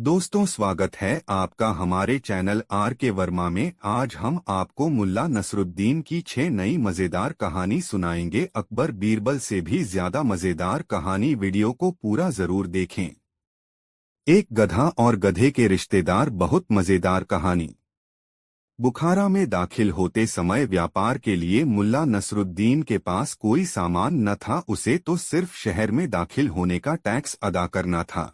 दोस्तों, स्वागत है आपका हमारे चैनल आर के वर्मा में। आज हम आपको मुल्ला नसरुद्दीन की 6 नई मजेदार कहानी सुनाएंगे। अकबर बीरबल से भी ज्यादा मजेदार कहानी। वीडियो को पूरा जरूर देखें। एक गधा और गधे के रिश्तेदार। बहुत मजेदार कहानी। बुखारा में दाखिल होते समय व्यापार के लिए मुल्ला नसरुद्दीन के पास कोई सामान न था। उसे तो सिर्फ शहर में दाखिल होने का टैक्स अदा करना था।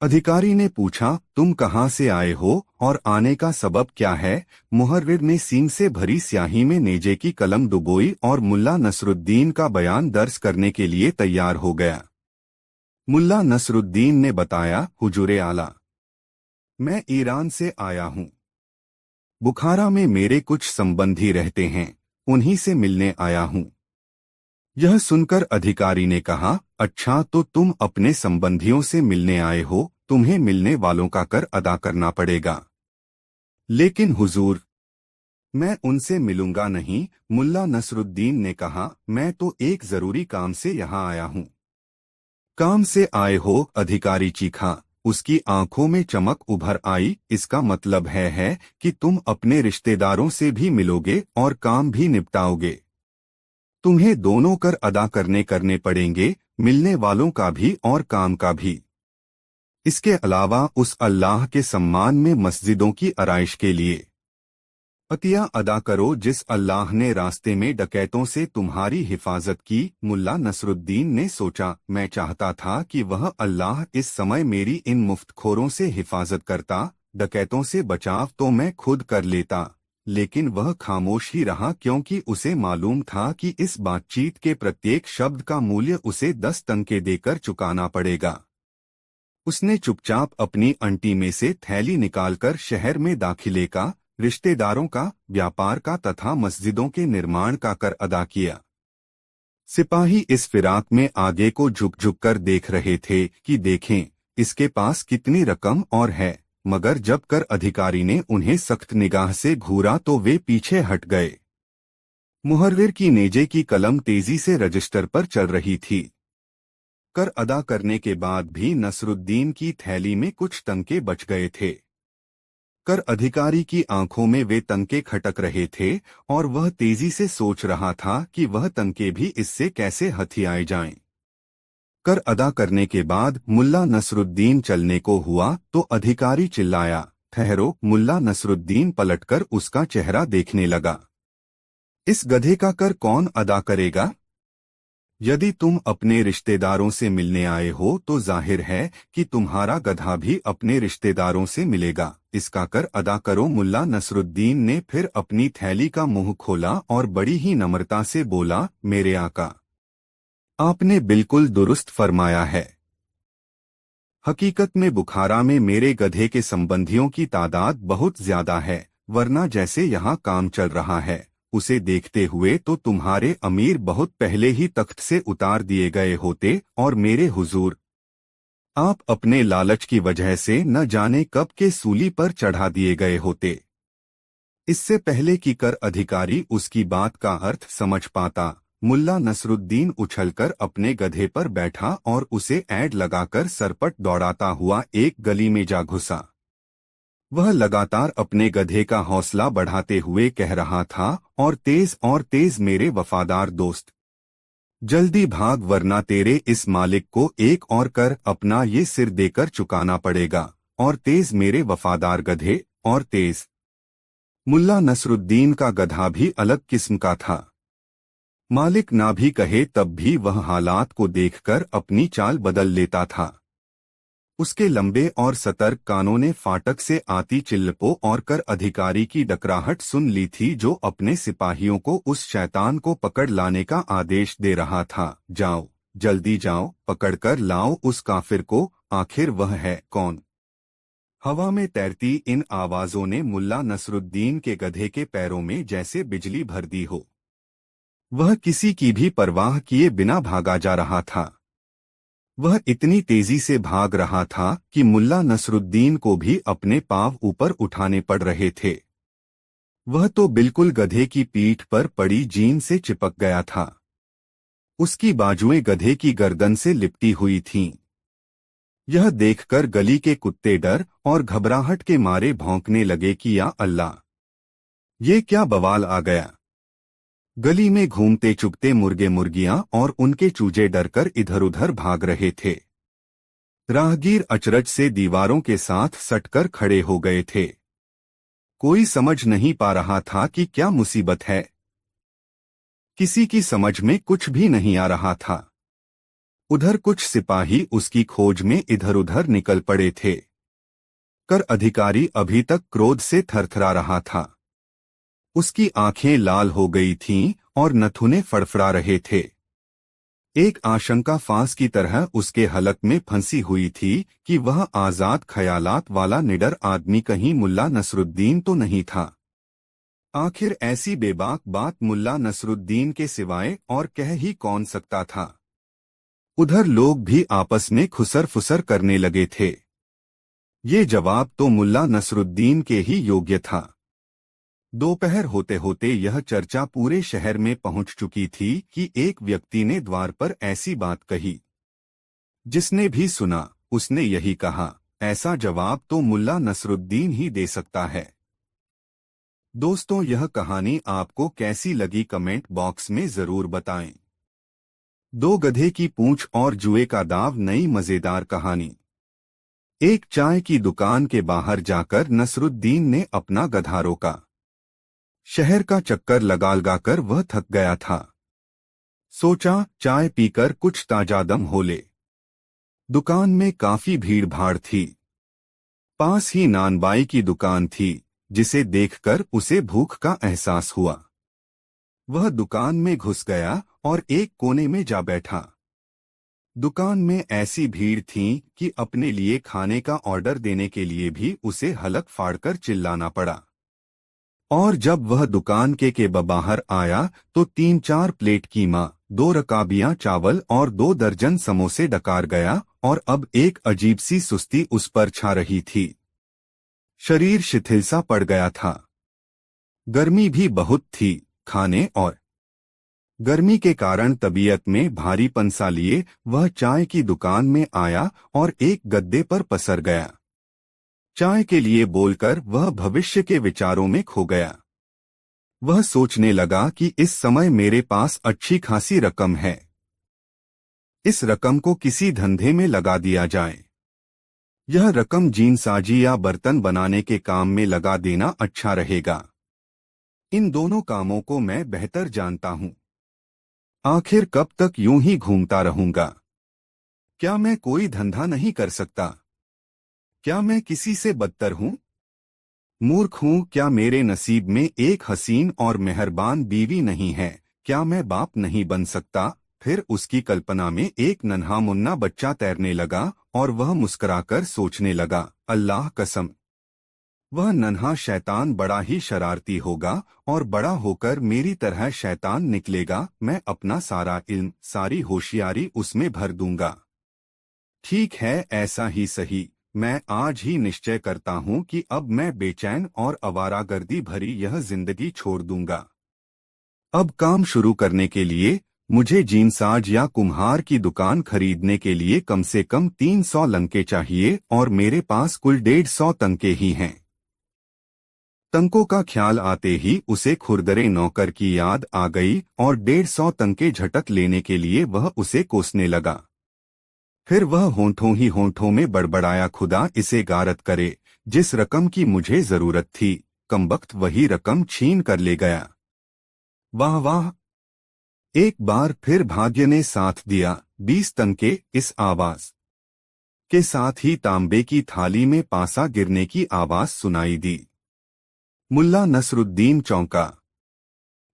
अधिकारी ने पूछा, तुम कहाँ से आए हो और आने का सबब क्या है? मुहर्रिर ने सींग से भरी स्याही में नेजे की कलम डुबोई और मुल्ला नसरुद्दीन का बयान दर्ज करने के लिए तैयार हो गया। मुल्ला नसरुद्दीन ने बताया, हुजूरे आला, मैं ईरान से आया हूँ। बुखारा में मेरे कुछ संबंधी रहते हैं, उन्हीं से मिलने आया हूँ। यह सुनकर अधिकारी ने कहा, अच्छा, तो तुम अपने संबंधियों से मिलने आए हो, तुम्हें मिलने वालों का कर अदा करना पड़ेगा। लेकिन हुजूर, मैं उनसे मिलूंगा नहीं। मुल्ला नसरुद्दीन ने कहा, मैं तो एक जरूरी काम से यहाँ आया हूँ। काम से आए हो? अधिकारी चीखा। उसकी आंखों में चमक उभर आई। इसका मतलब है कि तुम अपने रिश्तेदारों से भी मिलोगे और काम भी निपटाओगे। तुम्हें दोनों कर अदा करने पड़ेंगे, मिलने वालों का भी और काम का भी। इसके अलावा उस अल्लाह के सम्मान में मस्जिदों की आराइश के लिए अतिया अदा करो जिस अल्लाह ने रास्ते में डकैतों से तुम्हारी हिफाजत की। मुल्ला नसरुद्दीन ने सोचा, मैं चाहता था कि वह अल्लाह इस समय मेरी इन मुफ्तखोरों से हिफाजत करता। डकैतों से बचाव तो मैं खुद कर लेता, लेकिन वह खामोश ही रहा, क्योंकि उसे मालूम था कि इस बातचीत के प्रत्येक शब्द का मूल्य उसे 10 टंके देकर चुकाना पड़ेगा। उसने चुपचाप अपनी अंटी में से थैली निकालकर शहर में दाखिले का, रिश्तेदारों का, व्यापार का तथा मस्जिदों के निर्माण का कर अदा किया। सिपाही इस फिराक में आगे को झुक झुक कर देख रहे थे कि देखें इसके पास कितनी रकम और है, मगर जब कर अधिकारी ने उन्हें सख्त निगाह से घूरा तो वे पीछे हट गए। मुहर्रिर की नेजे की कलम तेजी से रजिस्टर पर चल रही थी। कर अदा करने के बाद भी नसरुद्दीन की थैली में कुछ टंके बच गए थे। कर अधिकारी की आंखों में वे टंके खटक रहे थे और वह तेजी से सोच रहा था कि वह टंके भी इससे कैसे हथियाए जाएं। कर अदा करने के बाद मुल्ला नसरुद्दीन चलने को हुआ तो अधिकारी चिल्लाया, ठहरो। मुल्ला नसरुद्दीन पलटकर उसका चेहरा देखने लगा। इस गधे का कर कौन अदा करेगा? यदि तुम अपने रिश्तेदारों से मिलने आए हो तो जाहिर है कि तुम्हारा गधा भी अपने रिश्तेदारों से मिलेगा। इसका कर अदा करो। मुल्ला नसरुद्दीन ने फिर अपनी थैली का मुंह खोला और बड़ी ही नम्रता से बोला, मेरे आका, आपने बिल्कुल दुरुस्त फरमाया है। हकीकत में बुखारा में मेरे गधे के संबंधियों की तादाद बहुत ज्यादा है, वरना जैसे यहाँ काम चल रहा है उसे देखते हुए तो तुम्हारे अमीर बहुत पहले ही तख्त से उतार दिए गए होते और मेरे हुजूर, आप अपने लालच की वजह से न जाने कब के सूली पर चढ़ा दिए गए होते। इससे पहले कि कर अधिकारी उसकी बात का अर्थ समझ पाता, मुल्ला नसरुद्दीन उछलकर अपने गधे पर बैठा और उसे ऐड लगाकर सरपट दौड़ाता हुआ एक गली में जा घुसा। वह लगातार अपने गधे का हौसला बढ़ाते हुए कह रहा था, और तेज मेरे वफादार दोस्त, जल्दी भाग, वरना तेरे इस मालिक को एक और कर अपना ये सिर देकर चुकाना पड़ेगा। और तेज मेरे वफादार गधे, और तेज। मुल्ला नसरुद्दीन का गधा भी अलग किस्म का था। मालिक ना भी कहे तब भी वह हालात को देखकर अपनी चाल बदल लेता था। उसके लंबे और सतर्क कानों ने फाटक से आती चिल्लपों और कर अधिकारी की डकराहट सुन ली थी, जो अपने सिपाहियों को उस शैतान को पकड़ लाने का आदेश दे रहा था। जाओ, जल्दी जाओ, पकड़कर लाओ उस काफिर को। आखिर वह है कौन? हवा में तैरती इन आवाजों ने मुल्ला नसरुद्दीन के गधे के पैरों में जैसे बिजली भर दी हो। वह किसी की भी परवाह किए बिना भागा जा रहा था। वह इतनी तेजी से भाग रहा था कि मुल्ला नसरुद्दीन को भी अपने पांव ऊपर उठाने पड़ रहे थे। वह तो बिल्कुल गधे की पीठ पर पड़ी जीन से चिपक गया था। उसकी बाजुएं गधे की गर्दन से लिपटी हुई थीं। यह देखकर गली के कुत्ते डर और घबराहट के मारे भौंकने लगे कि या अल्लाह, ये क्या बवाल आ गया। गली में घूमते चुगते मुर्गे मुर्गियां और उनके चूजे डरकर इधर उधर भाग रहे थे। राहगीर अचरज से दीवारों के साथ सटकर खड़े हो गए थे। कोई समझ नहीं पा रहा था कि क्या मुसीबत है। किसी की समझ में कुछ भी नहीं आ रहा था। उधर कुछ सिपाही उसकी खोज में इधर उधर निकल पड़े थे। कर अधिकारी अभी तक क्रोध से थरथरा रहा था। उसकी आंखें लाल हो गई थीं और नथुने फड़फड़ा रहे थे। एक आशंका फांस की तरह उसके हलक में फंसी हुई थी कि वह आजाद ख्यालात वाला निडर आदमी कहीं मुल्ला नसरुद्दीन तो नहीं था। आखिर ऐसी बेबाक बात मुल्ला नसरुद्दीन के सिवाय और कह ही कौन सकता था। उधर लोग भी आपस में खुसर फुसर करने लगे थे। ये जवाब तो मुल्ला नसरुद्दीन के ही योग्य था। दोपहर होते होते यह चर्चा पूरे शहर में पहुंच चुकी थी कि एक व्यक्ति ने द्वार पर ऐसी बात कही। जिसने भी सुना उसने यही कहा, ऐसा जवाब तो मुल्ला नसरुद्दीन ही दे सकता है। दोस्तों, यह कहानी आपको कैसी लगी कमेंट बॉक्स में जरूर बताएं। दो गधे की पूंछ और जुए का दाव नई मजेदार कहानी। एक चाय की दुकान के बाहर जाकर नसरुद्दीन ने अपना गधा रोका। शहर का चक्कर लगा वह थक गया था। सोचा चाय पीकर कुछ ताजादम हो ले। दुकान में काफी भीड़ भाड़ थी। पास ही नानबाई की दुकान थी, जिसे देखकर उसे भूख का एहसास हुआ। वह दुकान में घुस गया और एक कोने में जा बैठा। दुकान में ऐसी भीड़ थी कि अपने लिए खाने का ऑर्डर देने के लिए भी उसे हलक फाड़कर चिल्लाना पड़ा। और जब वह दुकान के बाहर आया तो 3-4 प्लेट कीमा, 2 रकाबियां चावल और 2 दर्जन समोसे डकार गया और अब एक अजीब सी सुस्ती उस पर छा रही थी। शरीर शिथिल सा पड़ गया था। गर्मी भी बहुत थी। खाने और गर्मी के कारण तबीयत में भारीपन सा लिए वह चाय की दुकान में आया और एक गद्दे पर पसर गया। चाय के लिए बोलकर वह भविष्य के विचारों में खो गया। वह सोचने लगा कि इस समय मेरे पास अच्छी खासी रकम है। इस रकम को किसी धंधे में लगा दिया जाए। यह रकम जीनसाजी या बर्तन बनाने के काम में लगा देना अच्छा रहेगा। इन दोनों कामों को मैं बेहतर जानता हूँ। आखिर कब तक यूं ही घूमता रहूंगा? क्या मैं कोई धंधा नहीं कर सकता? क्या मैं किसी से बदतर हूँ? मूर्ख हूँ? क्या मेरे नसीब में एक हसीन और मेहरबान बीवी नहीं है? क्या मैं बाप नहीं बन सकता? फिर उसकी कल्पना में एक नन्हा मुन्ना बच्चा तैरने लगा और वह मुस्कुराकर सोचने लगा, अल्लाह कसम, वह नन्हा शैतान बड़ा ही शरारती होगा और बड़ा होकर मेरी तरह शैतान निकलेगा। मैं अपना सारा इल्म, सारी होशियारी उसमें भर दूंगा। ठीक है, ऐसा ही सही। मैं आज ही निश्चय करता हूँ कि अब मैं बेचैन और आवारागर्दी भरी यह जिंदगी छोड़ दूंगा। अब काम शुरू करने के लिए मुझे जीनसाज या कुम्हार की दुकान खरीदने के लिए कम से कम 300 लंके चाहिए और मेरे पास कुल 150 तंके ही हैं। तंकों का ख्याल आते ही उसे खुरदरे नौकर की याद आ गई और 150 तंके झटक लेने के लिए वह उसे कोसने लगा। फिर वह होंठों ही होंठों में बड़बड़ाया, खुदा इसे गारत करे, जिस रकम की मुझे जरूरत थी कमबख्त वही रकम छीन कर ले गया। वाह वाह! एक बार फिर भाग्य ने साथ दिया। 20 तंके। इस आवाज के साथ ही तांबे की थाली में पासा गिरने की आवाज सुनाई दी। मुल्ला नसरुद्दीन चौंका।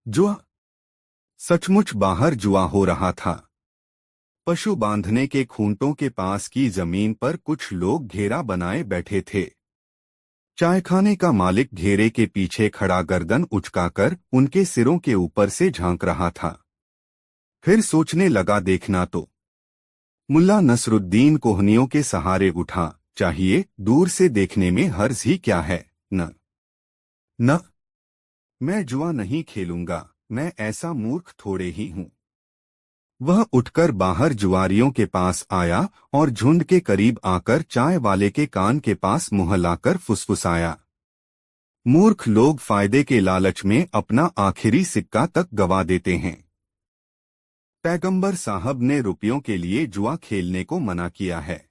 जुआ! सचमुच बाहर जुआ हो रहा था। पशु बांधने के खूंटों के पास की जमीन पर कुछ लोग घेरा बनाए बैठे थे। चायखाने का मालिक घेरे के पीछे खड़ा गर्दन उचकाकर उनके सिरों के ऊपर से झांक रहा था। फिर सोचने लगा, देखना तो। मुल्ला नसरुद्दीन कोहनियों के सहारे उठा। चाहिए, दूर से देखने में हर्ज ही क्या है। न, मैं जुआ नहीं खेलूंगा। मैं ऐसा मूर्ख थोड़े ही हूँ। वह उठकर बाहर जुआरियों के पास आया और झुंड के करीब आकर चाय वाले के कान के पास मुंह लाकर फुसफुसाया। मूर्ख लोग फायदे के लालच में अपना आखिरी सिक्का तक गवा देते हैं। पैगंबर साहब ने रुपयों के लिए जुआ खेलने को मना किया है।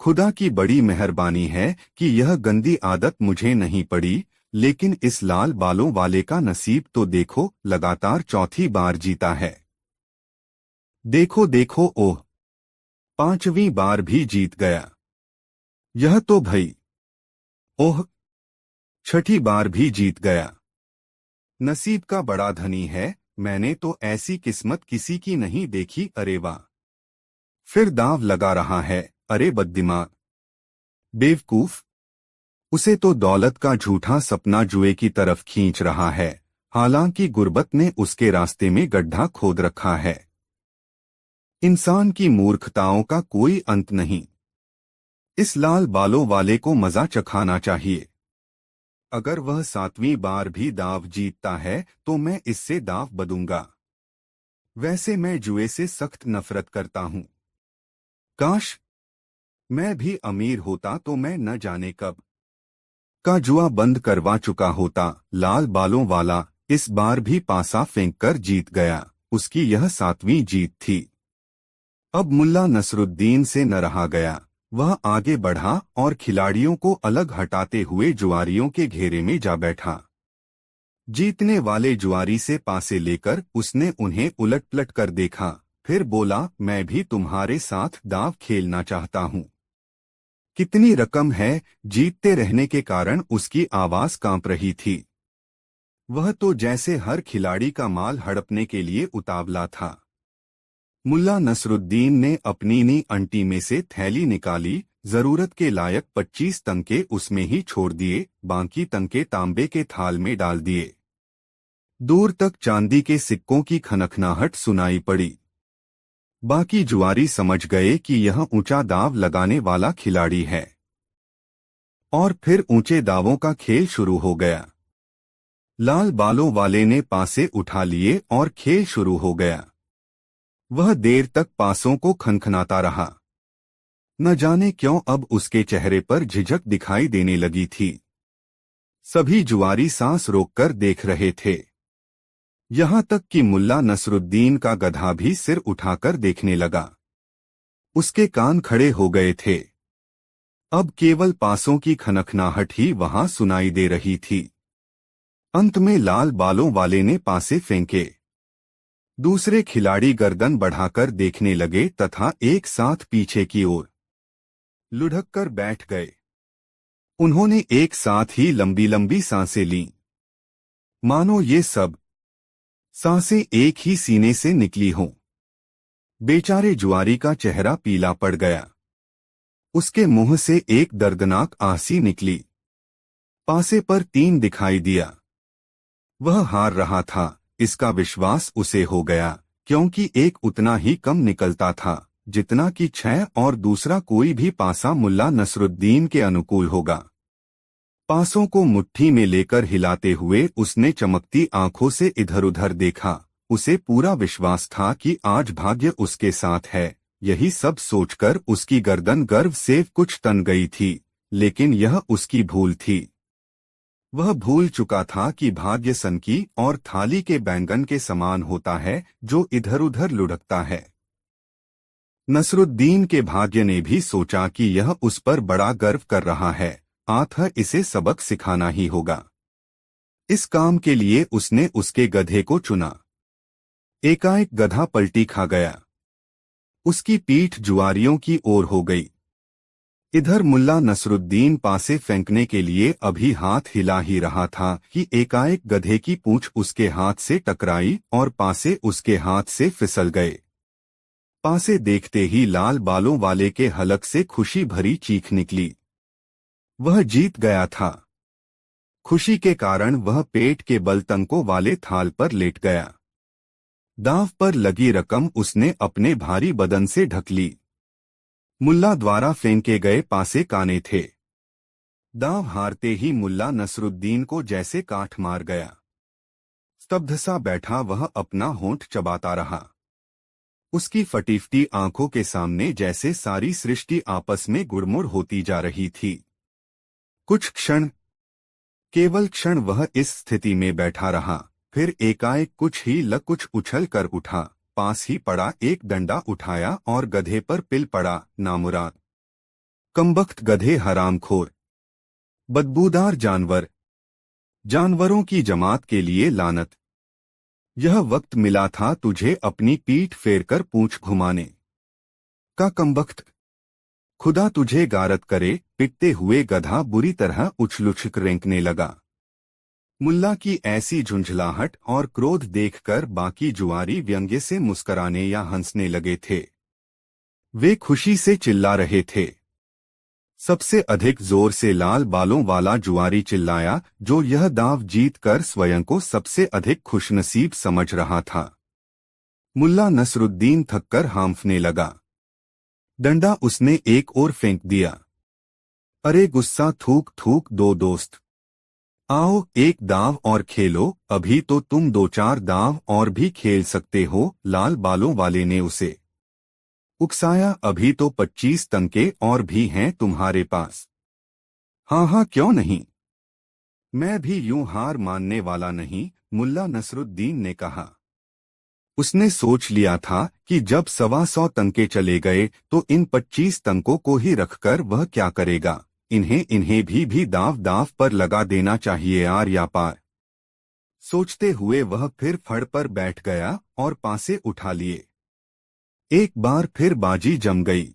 खुदा की बड़ी मेहरबानी है कि यह गंदी आदत मुझे नहीं पड़ी, लेकिन इस लाल बालों वाले का नसीब तो देखो, लगातार चौथी बार जीता है। देखो देखो, ओह, पांचवीं बार भी जीत गया। यह तो भई, ओह, छठी बार भी जीत गया। नसीब का बड़ा धनी है, मैंने तो ऐसी किस्मत किसी की नहीं देखी। अरे वाह, फिर दांव लगा रहा है। अरे बददिमाग, बेवकूफ, उसे तो दौलत का झूठा सपना जुए की तरफ खींच रहा है, हालांकि गुर्बत ने उसके रास्ते में गड्ढा खोद रखा है। इंसान की मूर्खताओं का कोई अंत नहीं। इस लाल बालों वाले को मजा चखाना चाहिए। अगर वह सातवीं बार भी दाव जीतता है तो मैं इससे दाव बदूंगा। वैसे मैं जुए से सख्त नफरत करता हूं। काश मैं भी अमीर होता तो मैं न जाने कब का जुआ बंद करवा चुका होता। लाल बालों वाला इस बार भी पासा फेंककर जीत गया। उसकी यह सातवीं जीत थी। अब मुल्ला नसरुद्दीन से न रहा गया। वह आगे बढ़ा और खिलाड़ियों को अलग हटाते हुए जुआरियों के घेरे में जा बैठा। जीतने वाले जुआरी से पासे लेकर उसने उन्हें उलट-पलट कर देखा, फिर बोला, मैं भी तुम्हारे साथ दांव खेलना चाहता हूँ। कितनी रकम है? जीतते रहने के कारण उसकी आवाज कांप रही थी। वह तो जैसे हर खिलाड़ी का माल हड़पने के लिए उतावला था। मुल्ला नसरुद्दीन ने अपनी नी अंटी में से थैली निकाली, जरूरत के लायक 25 तंके उसमें ही छोड़ दिए, बाकी तंके तांबे के थाल में डाल दिए। दूर तक चांदी के सिक्कों की खनखनाहट सुनाई पड़ी। बाकी जुआरी समझ गए कि यह ऊंचा दाव लगाने वाला खिलाड़ी है। और फिर ऊंचे दावों का खेल शुरू हो गया। लाल बालों वाले ने पासे उठा लिए और खेल शुरू हो गया। वह देर तक पासों को खनखनाता रहा। न जाने क्यों अब उसके चेहरे पर झिझक दिखाई देने लगी थी। सभी जुआरी सांस रोककर देख रहे थे। यहां तक कि मुल्ला नसरुद्दीन का गधा भी सिर उठाकर देखने लगा। उसके कान खड़े हो गए थे। अब केवल पासों की खनखनाहट ही वहां सुनाई दे रही थी। अंत में लाल बालों वाले ने पासे फेंके। दूसरे खिलाड़ी गर्दन बढ़ाकर देखने लगे तथा एक साथ पीछे की ओर लुढ़क कर बैठ गए। उन्होंने एक साथ ही लंबी लंबी सांसें लीं, मानो ये सब सांसें एक ही सीने से निकली हों। बेचारे जुआरी का चेहरा पीला पड़ गया। उसके मुंह से एक दर्दनाक आंसी निकली। पासे पर 3 दिखाई दिया। वह हार रहा था, इसका विश्वास उसे हो गया, क्योंकि एक उतना ही कम निकलता था जितना कि 6 और दूसरा कोई भी पासा मुल्ला नसरुद्दीन के अनुकूल होगा। पासों को मुट्ठी में लेकर हिलाते हुए उसने चमकती आंखों से इधर-उधर देखा। उसे पूरा विश्वास था कि आज भाग्य उसके साथ है। यही सब सोचकर उसकी गर्दन गर्व से कुछ तन गई थी, लेकिन यह उसकी भूल थी। वह भूल चुका था कि भाग्य सनकी और थाली के बैंगन के समान होता है जो इधर-उधर लुढ़कता है। नसरुद्दीन के भाग्य ने भी सोचा कि यह उस पर बड़ा गर्व कर रहा है, अतः इसे सबक सिखाना ही होगा। इस काम के लिए उसने उसके गधे को चुना। एकाएक गधा पलटी खा गया। उसकी पीठ जुआरियों की ओर हो गई। इधर मुल्ला नसरुद्दीन पासे फेंकने के लिए अभी हाथ हिला ही रहा था कि एकाएक गधे की पूंछ उसके हाथ से टकराई और पासे उसके हाथ से फिसल गए। पासे देखते ही लाल बालों वाले के हलक से खुशी भरी चीख निकली। वह जीत गया था। खुशी के कारण वह पेट के बल तंकों वाले थाल पर लेट गया। दांव पर लगी रकम उसने अपने भारी बदन से ढक ली। मुल्ला द्वारा फेंके गए पासे काने थे। दांव हारते ही मुल्ला नसरुद्दीन को जैसे काठ मार गया। स्तब्ध सा बैठा वह अपना होंठ चबाता रहा। उसकी फटीफटी आंखों के सामने जैसे सारी सृष्टि आपस में गुड़मुड़ होती जा रही थी। कुछ क्षण, केवल क्षण वह इस स्थिति में बैठा रहा, फिर एकाएक कुछ उछल कर उठा, पास ही पड़ा एक डंडा उठाया और गधे पर पिल पड़ा। नामुराद, कमबख्त गधे, हरामखोर, बदबूदार जानवर, जानवरों की जमात के लिए लानत। यह वक्त मिला था तुझे अपनी पीठ फेरकर पूंछ घुमाने का, कमबख्त। खुदा तुझे गारत करे। पिटते हुए गधा बुरी तरह उछलुछक रेंकने लगा। मुल्ला की ऐसी झुंझलाहट और क्रोध देखकर बाकी जुआरी व्यंग्य से मुस्कराने या हंसने लगे थे। वे खुशी से चिल्ला रहे थे। सबसे अधिक जोर से लाल बालों वाला जुआरी चिल्लाया, जो यह दाव जीत कर स्वयं को सबसे अधिक खुशनसीब समझ रहा था। मुल्ला नसरुद्दीन थककर हांफने लगा। डंडा उसने एक ओर फेंक दिया। अरे गुस्सा, थूक थूक दो दोस्त, आओ एक दाव और खेलो, अभी तो तुम 2-4 दाव और भी खेल सकते हो। लाल बालों वाले ने उसे उकसाया। अभी तो 25 तंके और भी हैं तुम्हारे पास। हाँ हाँ, क्यों नहीं, मैं भी यूं हार मानने वाला नहीं, मुल्ला नसरुद्दीन ने कहा। उसने सोच लिया था कि जब 125 तंके चले गए तो इन 25 तंकों को ही रखकर वह क्या करेगा। इन्हें भी दाव दाव पर लगा देना चाहिए, आर या पार। सोचते हुए वह फिर फड़ पर बैठ गया और पासे उठा लिए। एक बार फिर बाजी जम गई।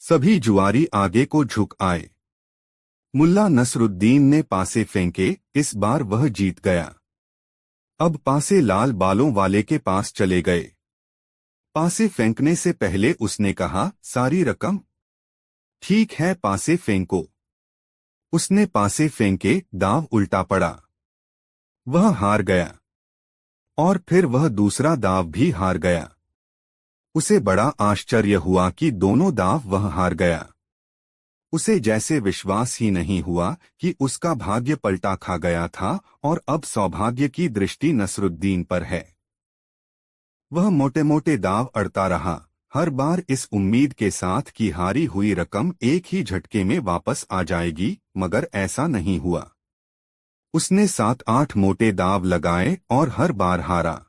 सभी जुआरी आगे को झुक आए। मुल्ला नसरुद्दीन ने पासे फेंके। इस बार वह जीत गया। अब पासे लाल बालों वाले के पास चले गए। पासे फेंकने से पहले उसने कहा, सारी रकम? ठीक है, पासे फेंको। उसने पासे फेंके, दाव उल्टा पड़ा। वह हार गया। और फिर वह दूसरा दाव भी हार गया। उसे बड़ा आश्चर्य हुआ कि दोनों दाव वह हार गया। उसे जैसे विश्वास ही नहीं हुआ कि उसका भाग्य पलटा खा गया था और अब सौभाग्य की दृष्टि नसरुद्दीन पर है। वह मोटे मोटे दाव अड़ता रहा, हर बार इस उम्मीद के साथ कि हारी हुई रकम एक ही झटके में वापस आ जाएगी, मगर ऐसा नहीं हुआ। उसने 7-8 मोटे दाव लगाए और हर बार हारा।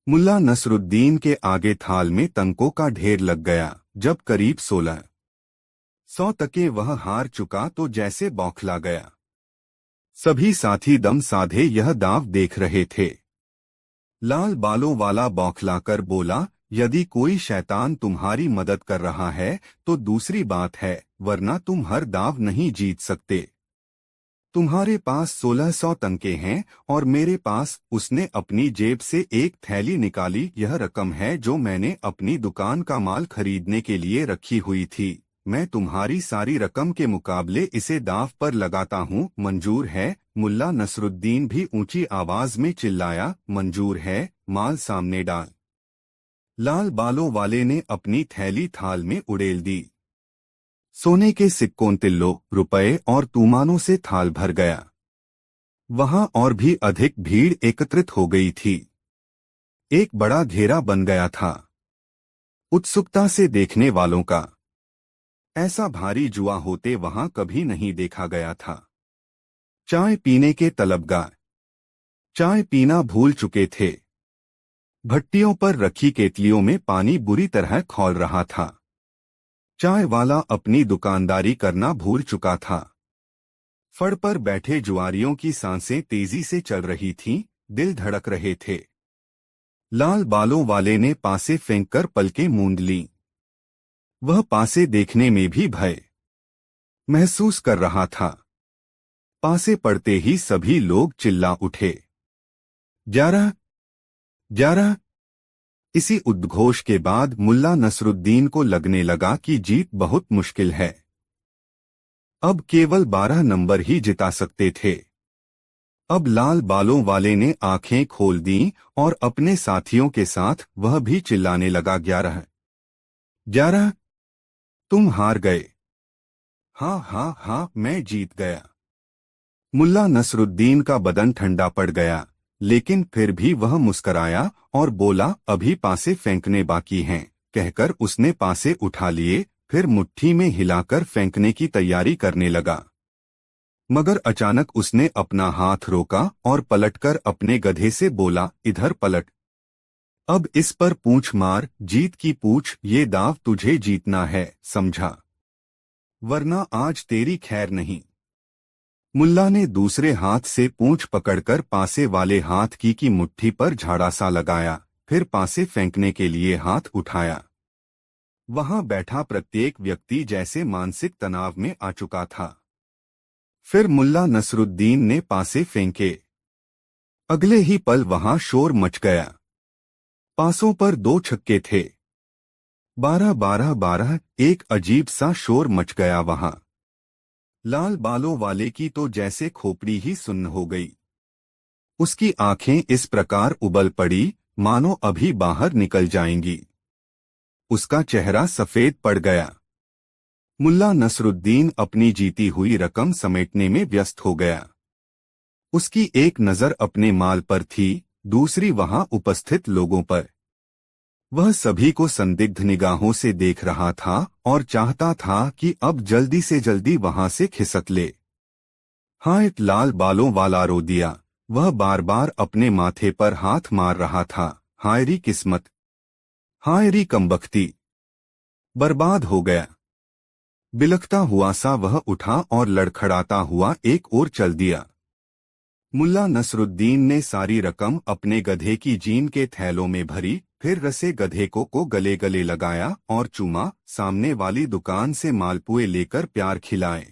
मुल्ला नसरुद्दीन के आगे थाल में तंकों का ढेर लग गया। जब करीब 1600 तके वह हार चुका तो जैसे बौखला गया। सभी साथी दम साधे यह दाव देख रहे थे। लाल बालों वाला बौखलाकर बोला, यदि कोई शैतान तुम्हारी मदद कर रहा है तो दूसरी बात है, वरना तुम हर दाव नहीं जीत सकते। तुम्हारे पास 1600 तंके हैं और मेरे पास। उसने अपनी जेब से एक थैली निकाली। यह रकम है जो मैंने अपनी दुकान का माल खरीदने के लिए रखी हुई थी। मैं तुम्हारी सारी रकम के मुकाबले इसे दाव पर लगाता हूँ। मंजूर है? मुल्ला नसरुद्दीन भी ऊंची आवाज में चिल्लाया। मंजूर है, माल सामने डाल। लाल बालों वाले ने अपनी थैली थाल में उड़ेल दी। सोने के सिक्कों, तिल्लों, रुपए और तूमानों से थाल भर गया। वहां और भी अधिक भीड़ एकत्रित हो गई थी। एक बड़ा घेरा बन गया था उत्सुकता से देखने वालों का। ऐसा भारी जुआ होते वहां कभी नहीं देखा गया था। चाय पीने के तलबगार चाय पीना भूल चुके थे। भट्टियों पर रखी केतलियों में पानी बुरी तरह खौल रहा था। चाय वाला अपनी दुकानदारी करना भूल चुका था। फड़ पर बैठे जुआरियों की सांसें तेजी से चल रही थीं, दिल धड़क रहे थे। लाल बालों वाले ने पासे फेंककर पलकें मूंद लीं। वह पासे देखने में भी भय महसूस कर रहा था। पासे पड़ते ही सभी लोग चिल्ला उठे, 11, 11। इसी उद्घोष के बाद मुल्ला नसरुद्दीन को लगने लगा कि जीत बहुत मुश्किल है। अब केवल 12 नंबर ही जिता सकते थे। अब लाल बालों वाले ने आंखें खोल दीं और अपने साथियों के साथ वह भी चिल्लाने लगा, 11, 11। तुम हार गए। हाँ हाँ हाँ, मैं जीत गया। मुल्ला नसरुद्दीन का बदन ठंडा पड़ गया, लेकिन फिर भी वह मुस्कराया और बोला, अभी पासे फेंकने बाकी हैं। कहकर उसने पासे उठा लिए, फिर मुट्ठी में हिलाकर फेंकने की तैयारी करने लगा। मगर अचानक उसने अपना हाथ रोका और पलटकर अपने गधे से बोला, इधर पलट। अब इस पर पूंछ मार, जीत की पूछ, ये दाव तुझे जीतना है, समझा, वरना आज तेरी खैर नहीं। मुल्ला ने दूसरे हाथ से पूंछ पकड़कर पासे वाले हाथ की मुट्ठी पर झाड़ा सा लगाया, फिर पासे फेंकने के लिए हाथ उठाया। वहां बैठा प्रत्येक व्यक्ति जैसे मानसिक तनाव में आ चुका था। फिर मुल्ला नसरुद्दीन ने पासे फेंके। अगले ही पल वहां शोर मच गया। पासों पर 2 छक्के थे। 12-12-12। एक अजीब सा शोर मच गया वहां। लाल बालों वाले की तो जैसे खोपड़ी ही सुन्न हो गई। उसकी आंखें इस प्रकार उबल पड़ी मानो अभी बाहर निकल जाएंगी। उसका चेहरा सफेद पड़ गया। मुल्ला नसरुद्दीन अपनी जीती हुई रकम समेटने में व्यस्त हो गया। उसकी एक नजर अपने माल पर थी, दूसरी वहां उपस्थित लोगों पर। वह सभी को संदिग्ध निगाहों से देख रहा था और चाहता था कि अब जल्दी से जल्दी वहां से खिसक ले। हाँ, एक लाल बालों वाला रो दिया। वह बार बार अपने माथे पर हाथ मार रहा था। हायरी किस्मत, हायरी कमबख्ती, बर्बाद हो गया। बिलखता हुआ सा वह उठा और लड़खड़ाता हुआ एक ओर चल दिया। मुल्ला नसरुद्दीन ने सारी रकम अपने गधे की जीन के थैलों में भरी, फिर रसे गधे को गले गले लगाया और चूमा। सामने वाली दुकान से मालपुए लेकर प्यार खिलाए।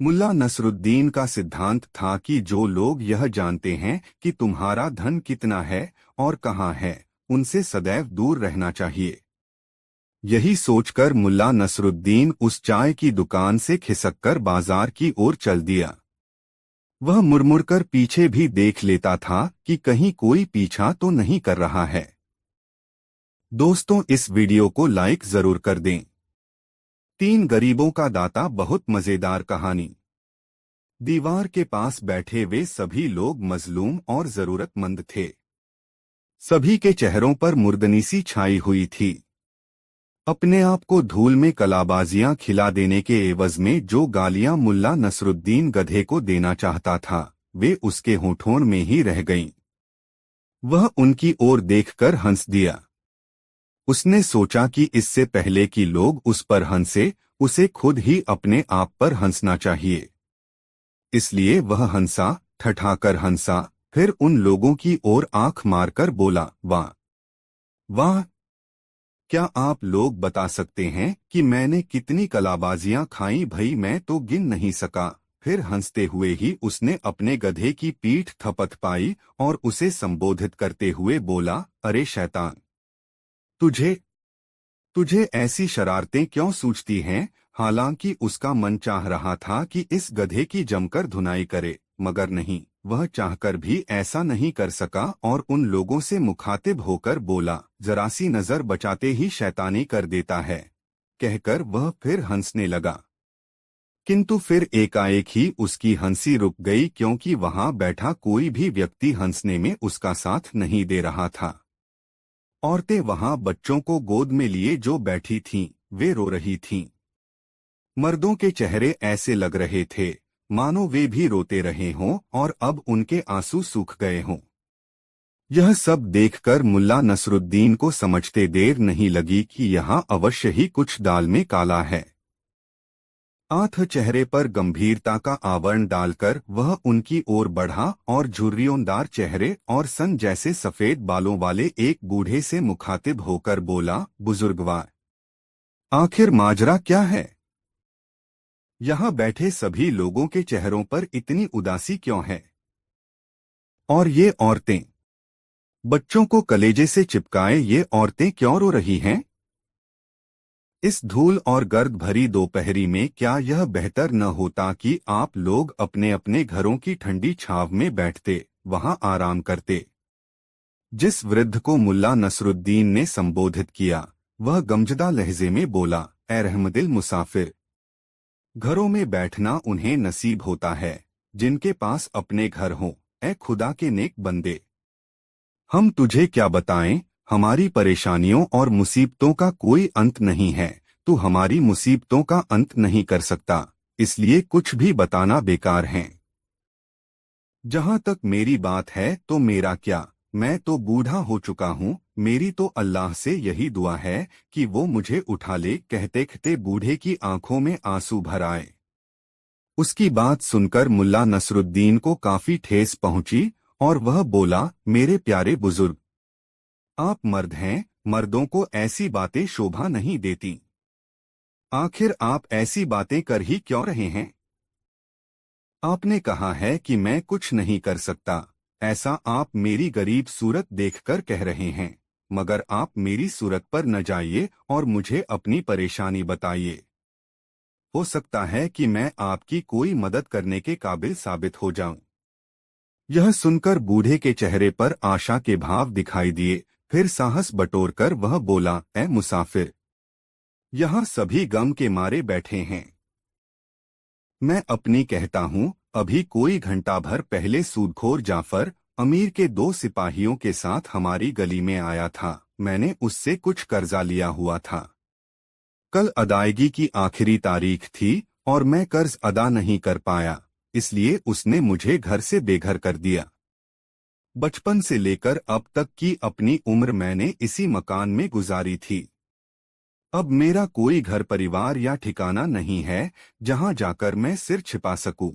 मुल्ला नसरुद्दीन का सिद्धांत था कि जो लोग यह जानते हैं कि तुम्हारा धन कितना है और कहाँ है, उनसे सदैव दूर रहना चाहिए। यही सोचकर मुल्ला नसरुद्दीन उस चाय की दुकान से खिसककर बाजार की ओर चल दिया। वह मुड़मुड़कर पीछे भी देख लेता था कि कहीं कोई पीछा तो नहीं कर रहा है। दोस्तों, इस वीडियो को लाइक जरूर कर दें। 3 गरीबों का दाता बहुत मजेदार कहानी। दीवार के पास बैठे वे सभी लोग मजलूम और जरूरतमंद थे। सभी के चेहरों पर मुर्दनी सी छाई हुई थी। अपने आप को धूल में कलाबाजियां खिला देने के एवज में जो गालियां मुल्ला नसरुद्दीन गधे को देना चाहता था, वे उसके होठों में ही रह गईं। वह उनकी ओर देखकर हंस दिया। उसने सोचा कि इससे पहले कि लोग उस पर हंसे, उसे खुद ही अपने आप पर हंसना चाहिए। इसलिए वह हंसा, ठठाकर हंसा, फिर उन लोगों की ओर आंख मारकर बोला, वाह वाह, क्या आप लोग बता सकते हैं कि मैंने कितनी कलाबाजियां खाई? भई मैं तो गिन नहीं सका। फिर हंसते हुए ही उसने अपने गधे की पीठ थपथपाई और उसे संबोधित करते हुए बोला, अरे शैतान, तुझे तुझे ऐसी शरारतें क्यों सूझती हैं? हालांकि उसका मन चाह रहा था कि इस गधे की जमकर धुनाई करे, मगर नहीं, वह चाहकर भी ऐसा नहीं कर सका और उन लोगों से मुखातिब होकर बोला, जरा सी नजर बचाते ही शैतानी कर देता है। कहकर वह फिर हंसने लगा। किंतु फिर एकाएक ही उसकी हंसी रुक गई, क्योंकि वहां बैठा कोई भी व्यक्ति हंसने में उसका साथ नहीं दे रहा था। औरतें वहां बच्चों को गोद में लिए जो बैठी थीं, वे रो रही थीं। मर्दों के चेहरे ऐसे लग रहे थे मानो वे भी रोते रहे हों और अब उनके आंसू सूख गए हों। यह सब देखकर मुल्ला नसरुद्दीन को समझते देर नहीं लगी कि यहाँ अवश्य ही कुछ दाल में काला है। आंख चेहरे पर गंभीरता का आवरण डालकर वह उनकी ओर बढ़ा और झुर्रियोंदार चेहरे और सन जैसे सफेद बालों वाले एक बूढ़े से मुखातिब होकर बोला, बुजुर्गवार, आखिर माजरा क्या है? यहाँ बैठे सभी लोगों के चेहरों पर इतनी उदासी क्यों है? और ये औरतें, बच्चों को कलेजे से चिपकाए ये औरतें क्यों रो रही हैं? इस धूल और गर्द भरी दोपहरी में क्या यह बेहतर न होता कि आप लोग अपने अपने घरों की ठंडी छांव में बैठते, वहां आराम करते? जिस वृद्ध को मुल्ला नसरुद्दीन ने संबोधित किया, वह गमजदा लहजे में बोला, ए रहमदिल मुसाफिर, घरों में बैठना उन्हें नसीब होता है जिनके पास अपने घर हों, ए खुदा के नेक बंदे, हम तुझे क्या बताएं, हमारी परेशानियों और मुसीबतों का कोई अंत नहीं है। तू हमारी मुसीबतों का अंत नहीं कर सकता, इसलिए कुछ भी बताना बेकार है। जहां तक मेरी बात है तो मेरा क्या, मैं तो बूढ़ा हो चुका हूँ। मेरी तो अल्लाह से यही दुआ है कि वो मुझे उठा ले। कहते कहते बूढ़े की आंखों में आंसू भर आए। उसकी बात सुनकर मुल्ला नसरुद्दीन को काफी ठेस पहुंची और वह बोला, मेरे प्यारे बुजुर्ग, आप मर्द हैं, मर्दों को ऐसी बातें शोभा नहीं देती। आखिर आप ऐसी बातें कर ही क्यों रहे हैं? आपने कहा है कि मैं कुछ नहीं कर सकता, ऐसा आप मेरी गरीब सूरत देखकर कह रहे हैं। मगर आप मेरी सूरत पर न जाइए और मुझे अपनी परेशानी बताइए। हो सकता है कि मैं आपकी कोई मदद करने के काबिल साबित हो जाऊं। यह सुनकर बूढ़े के चेहरे पर आशा के भाव दिखाई दिए। फिर साहस बटोरकर वह बोला, ए मुसाफिर, यहाँ सभी गम के मारे बैठे हैं। मैं अपनी कहता हूँ, अभी कोई घंटा भर पहले सूदखोर जाफर अमीर के 2 सिपाहियों के साथ हमारी गली में आया था। मैंने उससे कुछ कर्जा लिया हुआ था। कल अदायगी की आखिरी तारीख थी और मैं कर्ज अदा नहीं कर पाया, इसलिए उसने मुझे घर से बेघर कर दिया। बचपन से लेकर अब तक की अपनी उम्र मैंने इसी मकान में गुजारी थी। अब मेरा कोई घर परिवार या ठिकाना नहीं है जहां जाकर मैं सिर छिपा सकूं।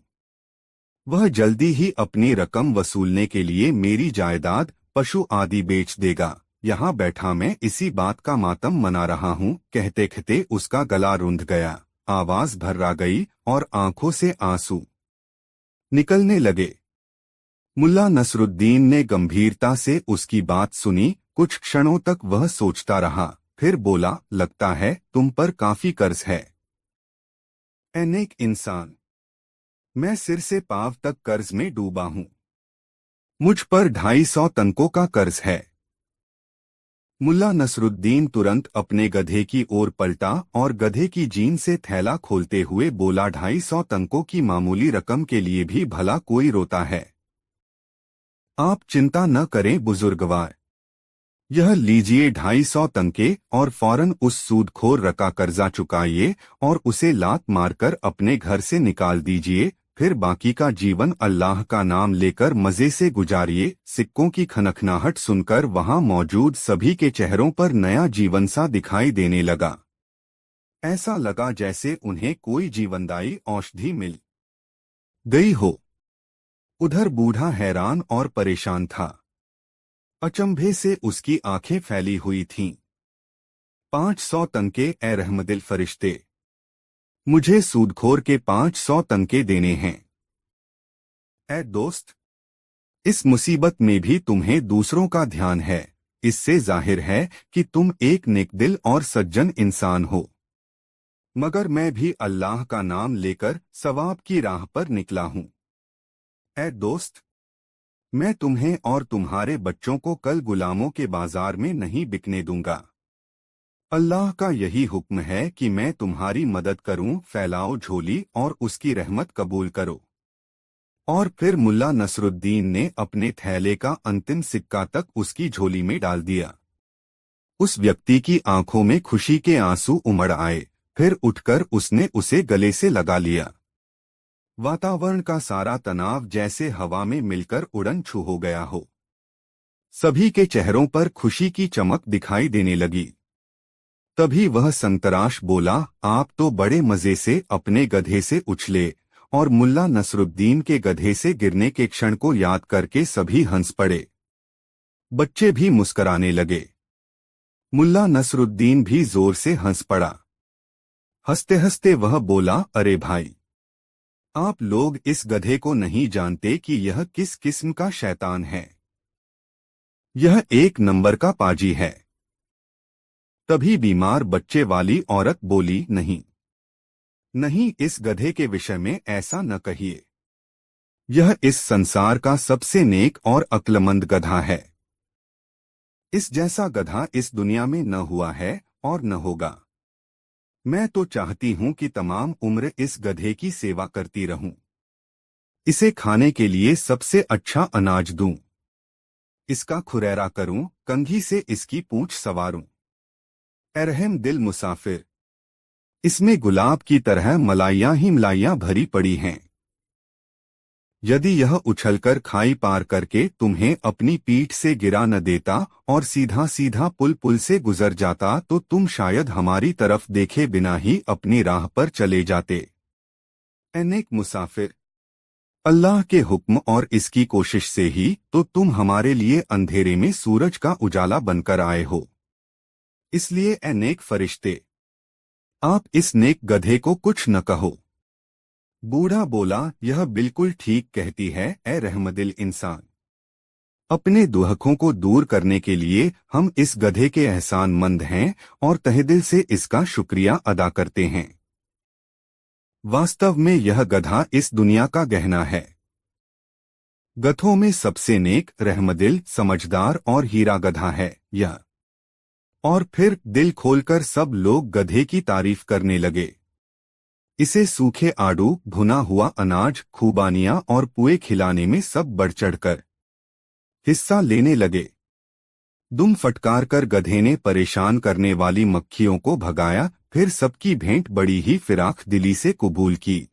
वह जल्दी ही अपनी रकम वसूलने के लिए मेरी जायदाद, पशु आदि बेच देगा। यहाँ बैठा मैं इसी बात का मातम मना रहा हूँ। कहते कहते उसका गला रुंध गया, आवाज भर्रा गई और आंखों से आंसू निकलने लगे। मुल्ला नसरुद्दीन ने गंभीरता से उसकी बात सुनी। कुछ क्षणों तक वह सोचता रहा, फिर बोला, लगता है तुम पर काफी कर्ज है। ए नेक इंसान, मैं सिर से पांव तक कर्ज में डूबा हूँ। मुझ पर 250 तंकों का कर्ज है। मुल्ला नसरुद्दीन तुरंत अपने गधे की ओर पलटा और गधे की जीन से थैला खोलते हुए बोला, 250 तंकों की मामूली रकम के लिए भी भला कोई रोता है। आप चिंता न करें बुजुर्गवार, यह लीजिए 250 तंके और फौरन उस सूदखोर रका कर्जा चुकाइए और उसे लात मारकर अपने घर से निकाल दीजिए। फिर बाकी का जीवन अल्लाह का नाम लेकर मजे से गुजारिए। सिक्कों की खनखनाहट सुनकर वहां मौजूद सभी के चेहरों पर नया जीवन सा दिखाई देने लगा। ऐसा लगा जैसे उन्हें कोई जीवनदायी औषधि मिल गई हो। उधर बूढ़ा हैरान और परेशान था। अचंभे से उसकी आंखें फैली हुई थीं। 500 तंके, ए रहमदिल फरिश्ते, मुझे सूदखोर के 500 तंके देने हैं। ए दोस्त, इस मुसीबत में भी तुम्हें दूसरों का ध्यान है। इससे जाहिर है कि तुम एक नेकदिल और सज्जन इंसान हो। मगर मैं भी अल्लाह का नाम लेकर सवाब की राह पर निकला हूँ। ए दोस्त, मैं तुम्हें और तुम्हारे बच्चों को कल गुलामों के बाजार में नहीं बिकने दूंगा। अल्लाह का यही हुक्म है कि मैं तुम्हारी मदद करूं। फैलाओ झोली और उसकी रहमत कबूल करो। और फिर मुल्ला नसरुद्दीन ने अपने थैले का अंतिम सिक्का तक उसकी झोली में डाल दिया। उस व्यक्ति की आंखों में खुशी के आंसू उमड़ आए। फिर उठकर उसने उसे गले से लगा लिया। वातावरण का सारा तनाव जैसे हवा में मिलकर उड़न छू हो गया हो। सभी के चेहरों पर खुशी की चमक दिखाई देने लगी। तभी वह संतराश बोला, आप तो बड़े मजे से अपने गधे से उछले। और मुल्ला नसरुद्दीन के गधे से गिरने के क्षण को याद करके सभी हंस पड़े। बच्चे भी मुस्कराने लगे। मुल्ला नसरुद्दीन भी जोर से हंस पड़ा। हंसते हंसते वह बोला, अरे भाई, आप लोग इस गधे को नहीं जानते कि यह किस किस्म का शैतान है। यह एक नंबर का पाजी है। तभी बीमार बच्चे वाली औरत बोली, नहीं नहीं, इस गधे के विषय में ऐसा न कहिए। यह इस संसार का सबसे नेक और अक्लमंद गधा है। इस जैसा गधा इस दुनिया में न हुआ है और न होगा। मैं तो चाहती हूं कि तमाम उम्र इस गधे की सेवा करती रहूं। इसे खाने के लिए सबसे अच्छा अनाज दूं। इसका खुरैरा करूं, कंघी से इसकी पूंछ संवारूं। ए रहम दिल मुसाफिर, इसमें गुलाब की तरह मलाइयां ही मलाइयां भरी पड़ी हैं। यदि यह उछलकर खाई पार करके तुम्हें अपनी पीठ से गिरा न देता और सीधा सीधा पुल से गुजर जाता तो तुम शायद हमारी तरफ देखे बिना ही अपनी राह पर चले जाते। ए नेक मुसाफिर, अल्लाह के हुक्म और इसकी कोशिश से ही तो तुम हमारे लिए अंधेरे में सूरज का उजाला बनकर आए हो। इसलिए ए नेक फरिश्ते, आप इस नेक गधे को कुछ न कहो। बूढ़ा बोला, यह बिल्कुल ठीक कहती है ए रहमदिल इंसान। अपने दुहकों को दूर करने के लिए हम इस गधे के एहसानमंद हैं और तहेदिल से इसका शुक्रिया अदा करते हैं। वास्तव में यह गधा इस दुनिया का गहना है। गधों में सबसे नेक, रहमदिल, समझदार और हीरा गधा है यह। और फिर दिल खोलकर सब लोग गधे की तारीफ करने लगे। इसे सूखे आड़ू, भुना हुआ अनाज, खूबानियां और पुए खिलाने में सब बढ़ चढ़कर हिस्सा लेने लगे। दुम फटकार कर गधे ने परेशान करने वाली मक्खियों को भगाया, फिर सबकी भेंट बड़ी ही फिराक दिली से कबूल की।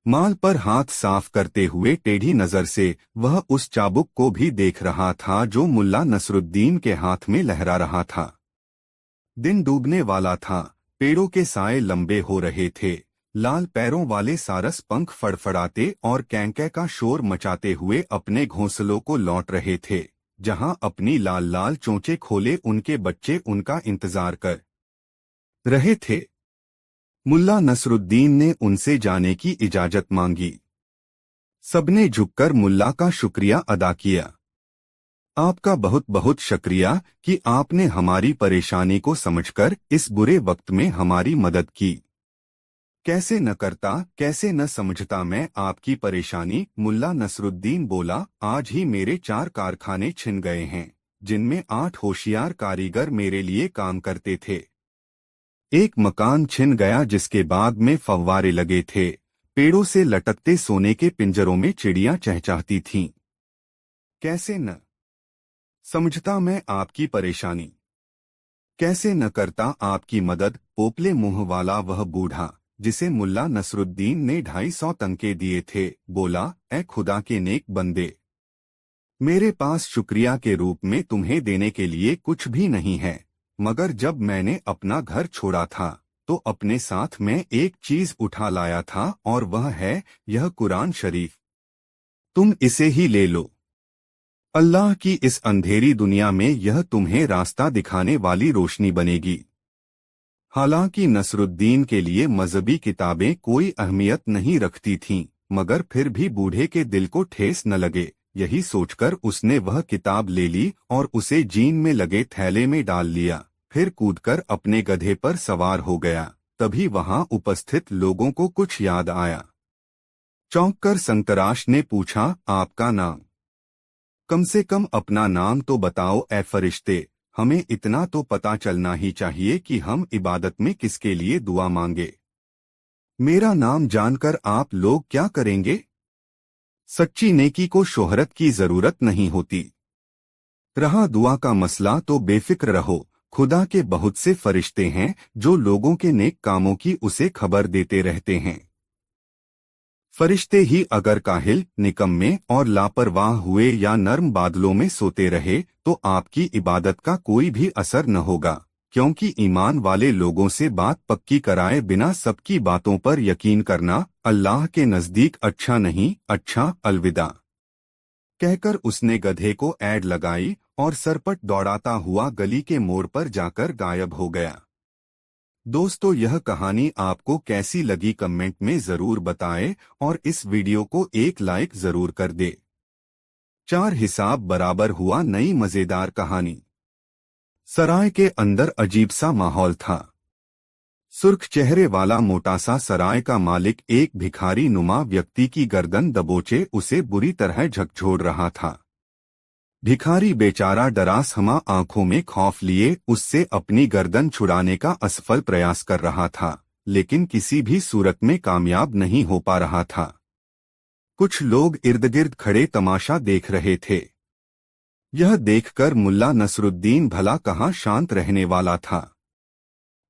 माल पर हाथ साफ करते हुए टेढ़ी नजर से वह उस चाबुक को भी देख रहा था जो मुल्ला नसरुद्दीन के हाथ में लहरा रहा था। दिन डूबने वाला था, पेड़ों के साए लंबे हो रहे थे, लाल पैरों वाले सारस पंख फड़फड़ाते और कैंकै का शोर मचाते हुए अपने घोंसलों को लौट रहे थे, जहां अपनी लाल लाल चोंचे खोले उनके बच्चे उनका इंतजार कर रहे थे। मुल्ला नसरुद्दीन ने उनसे जाने की इजाजत मांगी। सबने झुककर मुल्ला का शुक्रिया अदा किया। आपका बहुत बहुत शुक्रिया कि आपने हमारी परेशानी को समझकर इस बुरे वक्त में हमारी मदद की। कैसे न करता, कैसे न समझता मैं आपकी परेशानी। मुल्ला नसरुद्दीन बोला, आज ही मेरे 4 कारखाने छिन गए हैं, जिनमें 8 होशियार कारीगर मेरे लिए काम करते थे। एक मकान छिन गया जिसके बाग में फव्वारे लगे थे, पेड़ों से लटकते सोने के पिंजरों में चिड़ियां चहचहाती थीं। कैसे न समझता मैं आपकी परेशानी, कैसे न करता आपकी मदद। पोपले मुंह वाला वह बूढ़ा, जिसे मुल्ला नसरुद्दीन ने 250 तंके दिए थे, बोला, ए खुदा के नेक बंदे, मेरे पास शुक्रिया के रूप में तुम्हें देने के लिए कुछ भी नहीं है, मगर जब मैंने अपना घर छोड़ा था तो अपने साथ मैं एक चीज उठा लाया था और वह है यह कुरान शरीफ। तुम इसे ही ले लो। अल्लाह की इस अंधेरी दुनिया में यह तुम्हें रास्ता दिखाने वाली रोशनी बनेगी। हालांकि नसरुद्दीन के लिए मजहबी किताबें कोई अहमियत नहीं रखती थीं, मगर फिर भी बूढ़े के दिल को ठेस न लगे, यही सोचकर उसने वह किताब ले ली और उसे जीन में लगे थैले में डाल लिया, फिर कूदकर अपने गधे पर सवार हो गया। तभी वहां उपस्थित लोगों को कुछ याद आया। चौंककर संतराश ने पूछा, आपका नाम? कम से कम अपना नाम तो बताओ ए फरिश्ते, हमें इतना तो पता चलना ही चाहिए कि हम इबादत में किसके लिए दुआ मांगे। मेरा नाम जानकर आप लोग क्या करेंगे? सच्ची नेकी को शोहरत की जरूरत नहीं होती। रहा दुआ का मसला तो बेफिक्र रहो, खुदा के बहुत से फरिश्ते हैं जो लोगों के नेक कामों की उसे खबर देते रहते हैं। फरिश्ते ही अगर काहिल, निकम्मे और लापरवाह हुए या नर्म बादलों में सोते रहे तो आपकी इबादत का कोई भी असर न होगा, क्योंकि ईमान वाले लोगों से बात पक्की कराए बिना सबकी बातों पर यकीन करना अल्लाह के नजदीक अच्छा नहीं। अच्छा, अलविदा कहकर उसने गधे को ऐड लगाई और सरपट दौड़ाता हुआ गली के मोड़ पर जाकर गायब हो गया। दोस्तों, यह कहानी आपको कैसी लगी कमेंट में जरूर बताएं और इस वीडियो को एक लाइक जरूर कर दे। 4 हिसाब बराबर हुआ नई मजेदार कहानी। सराय के अंदर अजीब सा माहौल था। सुर्ख चेहरे वाला मोटा सा सराय का मालिक एक भिखारी नुमा व्यक्ति की गर्दन दबोचे उसे बुरी तरह झकझोर रहा था। भिखारी बेचारा डरासमा आंखों में खौफ लिए उससे अपनी गर्दन छुड़ाने का असफल प्रयास कर रहा था, लेकिन किसी भी सूरत में कामयाब नहीं हो पा रहा था। कुछ लोग इर्दगिर्द खड़े तमाशा देख रहे थे। यह देखकर मुल्ला नसरुद्दीन भला कहाँ शांत रहने वाला था।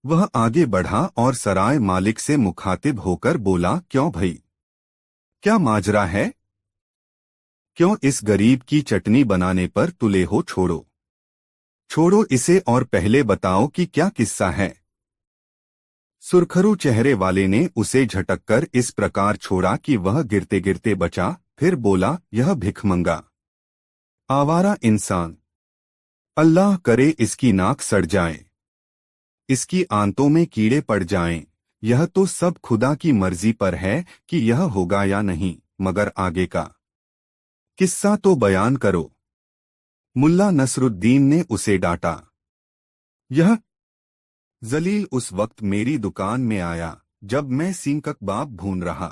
वह आगे बढ़ा और सराय मालिक से मुखातिब होकर बोला, क्यों भाई, क्या माजरा है? क्यों इस गरीब की चटनी बनाने पर तुले हो? छोड़ो छोड़ो इसे और पहले बताओ कि क्या किस्सा है। सुरखरू चेहरे वाले ने उसे झटककर इस प्रकार छोड़ा कि वह गिरते गिरते बचा। फिर बोला, यह भिखमंगा आवारा इंसान, अल्लाह करे इसकी नाक सड़ जाए, इसकी आंतों में कीड़े पड़ जाएं। यह तो सब खुदा की मर्जी पर है कि यह होगा या नहीं, मगर आगे का किस्सा तो बयान करो। मुल्ला नसरुद्दीन ने उसे डांटा। यह जलील उस वक्त मेरी दुकान में आया जब मैं सींग कबाब भून रहा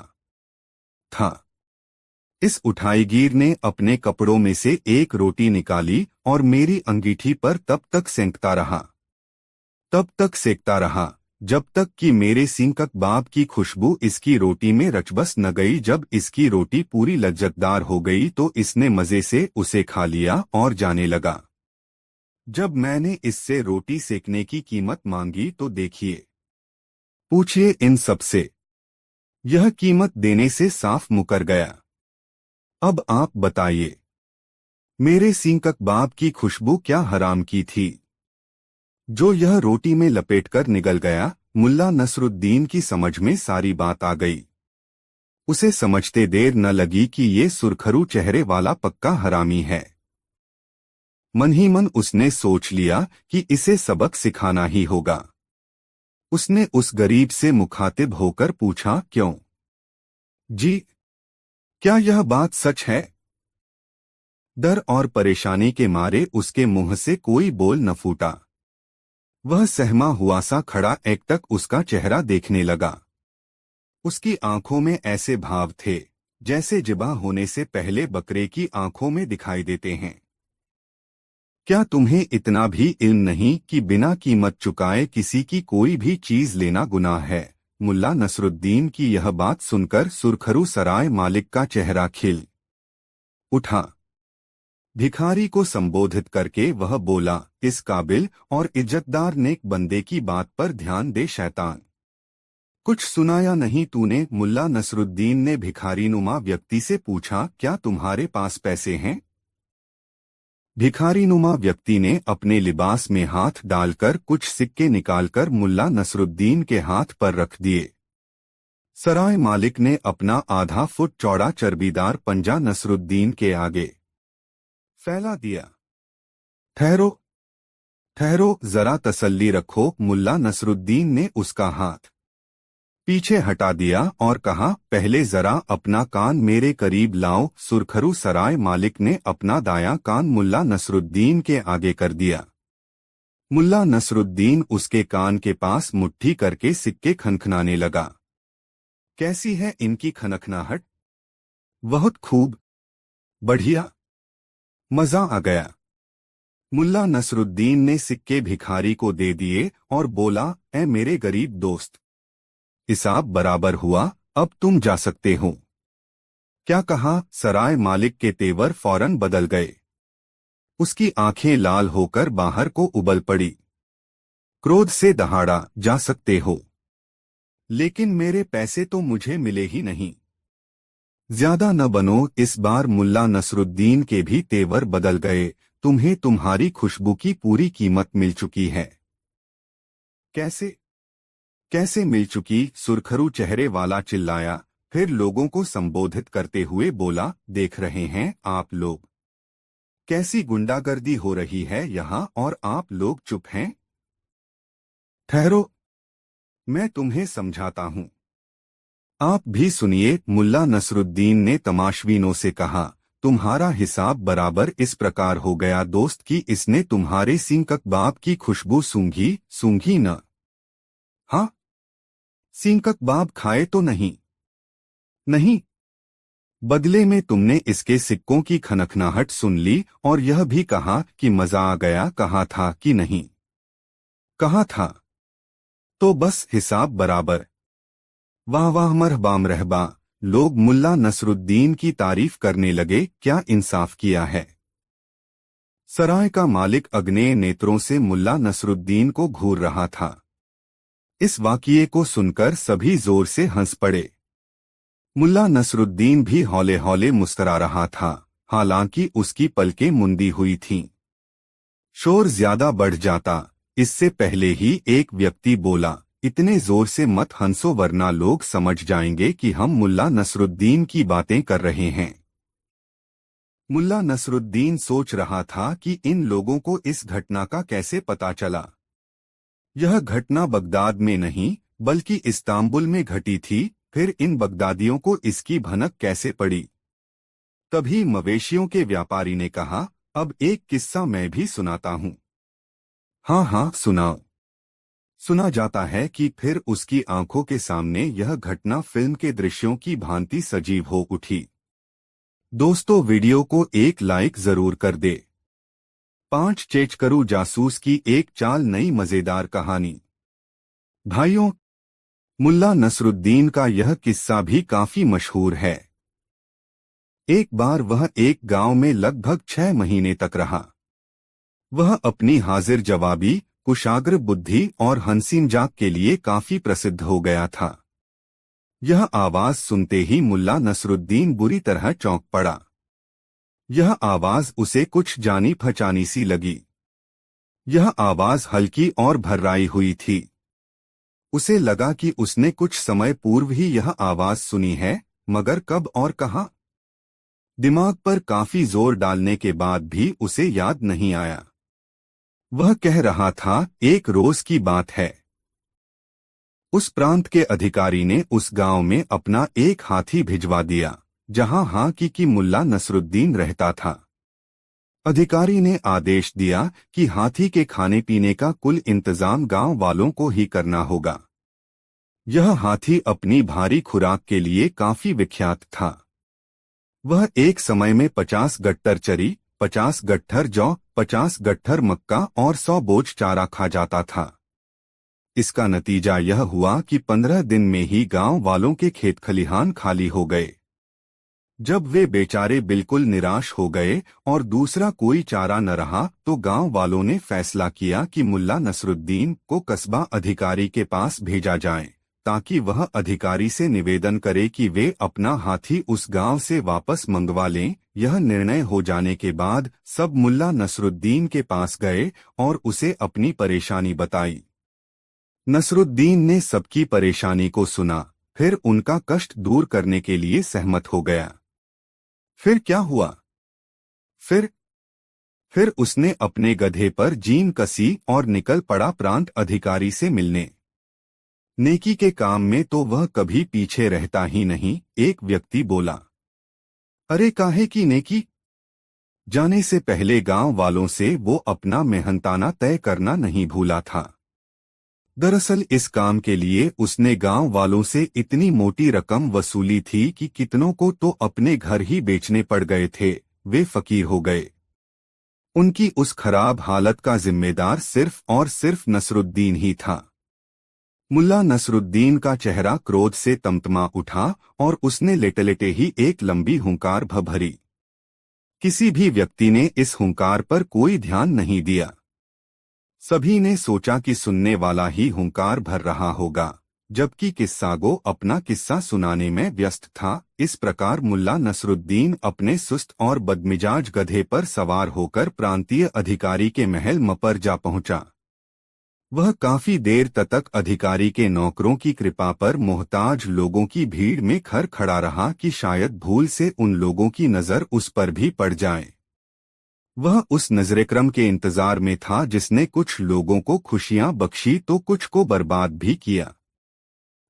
था। इस उठाईगीर ने अपने कपड़ों में से एक रोटी निकाली और मेरी अंगीठी पर तब तक सेकता रहा जब तक कि मेरे सींग कबाब की खुशबू इसकी रोटी में रचबस न गई। जब इसकी रोटी पूरी लज्जतदार हो गई तो इसने मजे से उसे खा लिया और जाने लगा। जब मैंने इससे रोटी सेकने की कीमत मांगी तो देखिए, पूछिए इन सब से, यह कीमत देने से साफ मुकर गया। अब आप बताइए, मेरे सींग कबाब की खुशबू क्या हराम की थी जो यह रोटी में लपेटकर निगल गया। मुल्ला नसरुद्दीन की समझ में सारी बात आ गई। उसे समझते देर न लगी कि ये सुरखरू चेहरे वाला पक्का हरामी है। मन ही मन उसने सोच लिया कि इसे सबक सिखाना ही होगा। उसने उस गरीब से मुखातिब होकर पूछा, क्यों जी, क्या यह बात सच है? डर और परेशानी के मारे उसके मुंह से कोई बोल न फूटा। वह सहमा हुआ सा खड़ा एकटक उसका चेहरा देखने लगा। उसकी आंखों में ऐसे भाव थे जैसे जिबा होने से पहले बकरे की आंखों में दिखाई देते हैं। क्या तुम्हें इतना भी इल्म नहीं कि बिना कीमत चुकाए किसी की कोई भी चीज लेना गुनाह है? मुल्ला नसरुद्दीन की यह बात सुनकर सुरखरू सराय मालिक का चेहरा खिल उठा। भिखारी को संबोधित करके वह बोला, इस काबिल और इज्जतदार नेक बंदे की बात पर ध्यान दे शैतान। कुछ सुनाया नहीं तूने? मुल्ला नसरुद्दीन ने भिखारीनुमा व्यक्ति से पूछा, क्या तुम्हारे पास पैसे हैं? भिखारीनुमा व्यक्ति ने अपने लिबास में हाथ डालकर कुछ सिक्के निकालकर मुल्ला नसरुद्दीन के हाथ पर रख दिए। सराय मालिक ने अपना आधा फुट चौड़ा चर्बीदार पंजा नसरुद्दीन के आगे फैला दिया। ठहरो ठहरो, जरा तसल्ली रखो। मुल्ला नसरुद्दीन ने उसका हाथ पीछे हटा दिया और कहा, पहले जरा अपना कान मेरे करीब लाओ। सुरखरू सराय मालिक ने अपना दायां कान मुल्ला नसरुद्दीन के आगे कर दिया। मुल्ला नसरुद्दीन उसके कान के पास मुट्ठी करके सिक्के खनखनाने लगा। कैसी है इनकी खनखनाहट? बहुत खूब, बढ़िया, मजा आ गया। मुल्ला नसरुद्दीन ने सिक्के भिखारी को दे दिए और बोला, ए मेरे गरीब दोस्त, हिसाब बराबर हुआ, अब तुम जा सकते हो। क्या कहा? सराय मालिक के तेवर फौरन बदल गए। उसकी आंखें लाल होकर बाहर को उबल पड़ी। क्रोध से दहाड़ा, जा सकते हो, लेकिन मेरे पैसे तो मुझे मिले ही नहीं। ज्यादा न बनो। इस बार मुल्ला नसरुद्दीन के भी तेवर बदल गए। तुम्हें तुम्हारी खुशबू की पूरी कीमत मिल चुकी है। कैसे कैसे मिल चुकी? सुरखरू चेहरे वाला चिल्लाया। फिर लोगों को संबोधित करते हुए बोला, देख रहे हैं आप लोग कैसी गुंडागर्दी हो रही है यहाँ, और आप लोग चुप हैं। ठहरो, मैं तुम्हें समझाता हूँ। आप भी सुनिए। मुल्ला नसरुद्दीन ने तमाशबीनों से कहा, तुम्हारा हिसाब बराबर इस प्रकार हो गया दोस्त कि इसने तुम्हारे सींग कबाब की खुशबू सूंघी न? हाँ, सींग कबाब खाए तो नहीं? नहीं। बदले में तुमने इसके सिक्कों की खनखनाहट सुन ली और यह भी कहा कि मजा आ गया। कहा था कि नहीं? कहा था। तो बस हिसाब बराबर। वाह वाह, मरहबा मरहबा। लोग मुल्ला नसरुद्दीन की तारीफ करने लगे, क्या इंसाफ किया है। सराय का मालिक अग्नेय नेत्रों से मुल्ला नसरुद्दीन को घूर रहा था। इस वाकये को सुनकर सभी जोर से हंस पड़े। मुल्ला नसरुद्दीन भी हौले हौले मुस्कुरा रहा था, हालांकि उसकी पलकें मुंदी हुई थीं। शोर ज्यादा बढ़ जाता, इससे पहले ही एक व्यक्ति बोला, इतने जोर से मत हंसो वरना लोग समझ जाएंगे कि हम मुल्ला नसरुद्दीन की बातें कर रहे हैं। मुल्ला नसरुद्दीन सोच रहा था कि इन लोगों को इस घटना का कैसे पता चला। यह घटना बगदाद में नहीं बल्कि इस्तांबुल में घटी थी, फिर इन बगदादियों को इसकी भनक कैसे पड़ी। तभी मवेशियों के व्यापारी ने कहा, अब एक किस्सा मैं भी सुनाता हूँ। हाँ हाँ सुनाओ। सुना जाता है कि फिर उसकी आंखों के सामने यह घटना फिल्म के दृश्यों की भांति सजीव हो उठी। दोस्तों, वीडियो को एक लाइक जरूर कर दे। 5 चेचकरू जासूस की एक चाल, नई मजेदार कहानी। भाइयों, मुल्ला नसरुद्दीन का यह किस्सा भी काफी मशहूर है। एक बार वह एक गांव में लगभग 6 महीने तक रहा। वह अपनी हाजिर जवाबी, कुशाग्र बुद्धि और हंसी मजाक के लिए काफी प्रसिद्ध हो गया था। यह आवाज सुनते ही मुल्ला नसरुद्दीन बुरी तरह चौंक पड़ा। यह आवाज उसे कुछ जानी पहचानी सी लगी। यह आवाज हल्की और भर्राई हुई थी। उसे लगा कि उसने कुछ समय पूर्व ही यह आवाज सुनी है, मगर कब और कहाँ। दिमाग पर काफी जोर डालने के बाद भी उसे याद नहीं आया। वह कह रहा था, एक रोज की बात है। उस प्रांत के अधिकारी ने उस गांव में अपना एक हाथी भिजवा दिया, जहां हाकी की मुल्ला नसरुद्दीन रहता था। अधिकारी ने आदेश दिया कि हाथी के खाने पीने का कुल इंतजाम गांव वालों को ही करना होगा। यह हाथी अपनी भारी खुराक के लिए काफी विख्यात था। वह एक समय में 50 गट्ठर चरी, 50 गट्ठर जौ, 50 गट्ठर मक्का और 100 बोझ चारा खा जाता था। इसका नतीजा यह हुआ कि 15 दिन में ही गांव वालों के खेत खलिहान खाली हो गए। जब वे बेचारे बिल्कुल निराश हो गए और दूसरा कोई चारा न रहा, तो गांव वालों ने फैसला किया कि मुल्ला नसरुद्दीन को कस्बा अधिकारी के पास भेजा जाए, ताकि वह अधिकारी से निवेदन करे कि वे अपना हाथी उस गांव से वापस मंगवा लें। यह निर्णय हो जाने के बाद सब मुल्ला नसरुद्दीन के पास गए और उसे अपनी परेशानी बताई। नसरुद्दीन ने सबकी परेशानी को सुना, फिर उनका कष्ट दूर करने के लिए सहमत हो गया। फिर क्या हुआ? फिर उसने अपने गधे पर जीन कसी और निकल पड़ा प्रांत अधिकारी से मिलने। नेकी के काम में तो वह कभी पीछे रहता ही नहीं। एक व्यक्ति बोला, अरे काहे की नेकी? जाने से पहले गांव वालों से वो अपना मेहनताना तय करना नहीं भूला था। दरअसल इस काम के लिए उसने गांव वालों से इतनी मोटी रकम वसूली थी कि कितनों को तो अपने घर ही बेचने पड़ गए थे। वे फकीर हो गए। उनकी उस खराब हालत का जिम्मेदार सिर्फ और सिर्फ नसरुद्दीन ही था। मुल्ला नसरुद्दीन का चेहरा क्रोध से तमतमा उठा और उसने लेटे लेटे ही एक लंबी हुंकार भरी। किसी भी व्यक्ति ने इस हुंकार पर कोई ध्यान नहीं दिया। सभी ने सोचा कि सुनने वाला ही हुंकार भर रहा होगा, जबकि किस्सागो अपना किस्सा सुनाने में व्यस्त था। इस प्रकार मुल्ला नसरुद्दीन अपने सुस्त और बदमिजाज गधे पर सवार होकर प्रांतीय अधिकारी के महल पर जा पहुंचा। वह काफी देर तक अधिकारी के नौकरों की कृपा पर मोहताज लोगों की भीड़ में खड़ा रहा कि शायद भूल से उन लोगों की नजर उस पर भी पड़ जाए। वह उस नजरेक्रम के इंतजार में था जिसने कुछ लोगों को खुशियां बख्शी तो कुछ को बर्बाद भी किया।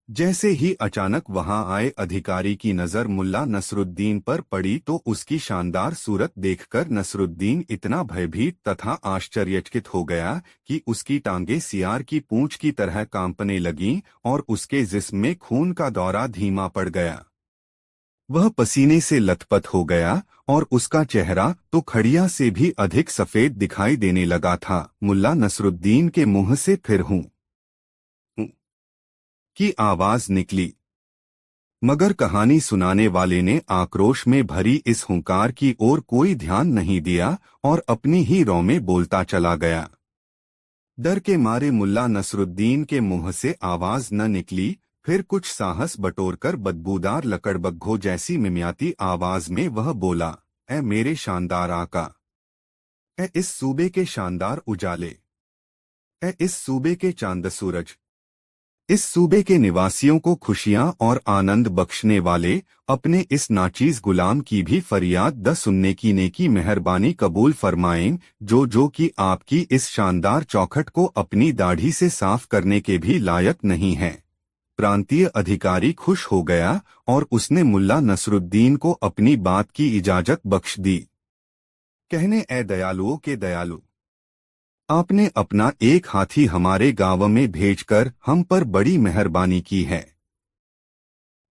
जैसे ही अचानक वहां आए अधिकारी की नजर मुल्ला नसरुद्दीन पर पड़ी तो उसकी शानदार सूरत देखकर नसरुद्दीन इतना भयभीत तथा आश्चर्यचकित हो गया कि उसकी टांगें सियार की पूंछ की तरह कांपने लगीं और उसके जिस्म में खून का दौरा धीमा पड़ गया। वह पसीने से लथपथ हो गया और उसका चेहरा तो खड़िया से भी अधिक सफेद दिखाई देने लगा था। मुल्ला नसरुद्दीन के मुंह से फिर हूं की आवाज निकली। मगर कहानी सुनाने वाले ने आक्रोश में भरी इस हुंकार की ओर कोई ध्यान नहीं दिया और अपनी ही रौ में बोलता चला गया। डर के मारे मुल्ला नसरुद्दीन के मुंह से आवाज न निकली। फिर कुछ साहस बटोरकर बदबूदार लकड़बग्घों जैसी मिमियाती आवाज में वह बोला, ए मेरे शानदार आका, ए इस सूबे के शानदार उजाले, ए इस सूबे के चांद सूरज, इस सूबे के निवासियों को खुशियां और आनंद बख्शने वाले, अपने इस नाचीज गुलाम की भी फरियाद द सुनने की नेकी मेहरबानी कबूल फरमाएं, जो कि आपकी इस शानदार चौखट को अपनी दाढ़ी से साफ करने के भी लायक नहीं है। प्रांतीय अधिकारी खुश हो गया और उसने मुल्ला नसरुद्दीन को अपनी बात की इजाजत बख्श दी। कहने, ए दयालुओं के दयालु, आपने अपना एक हाथी हमारे गांव में भेजकर हम पर बड़ी मेहरबानी की है।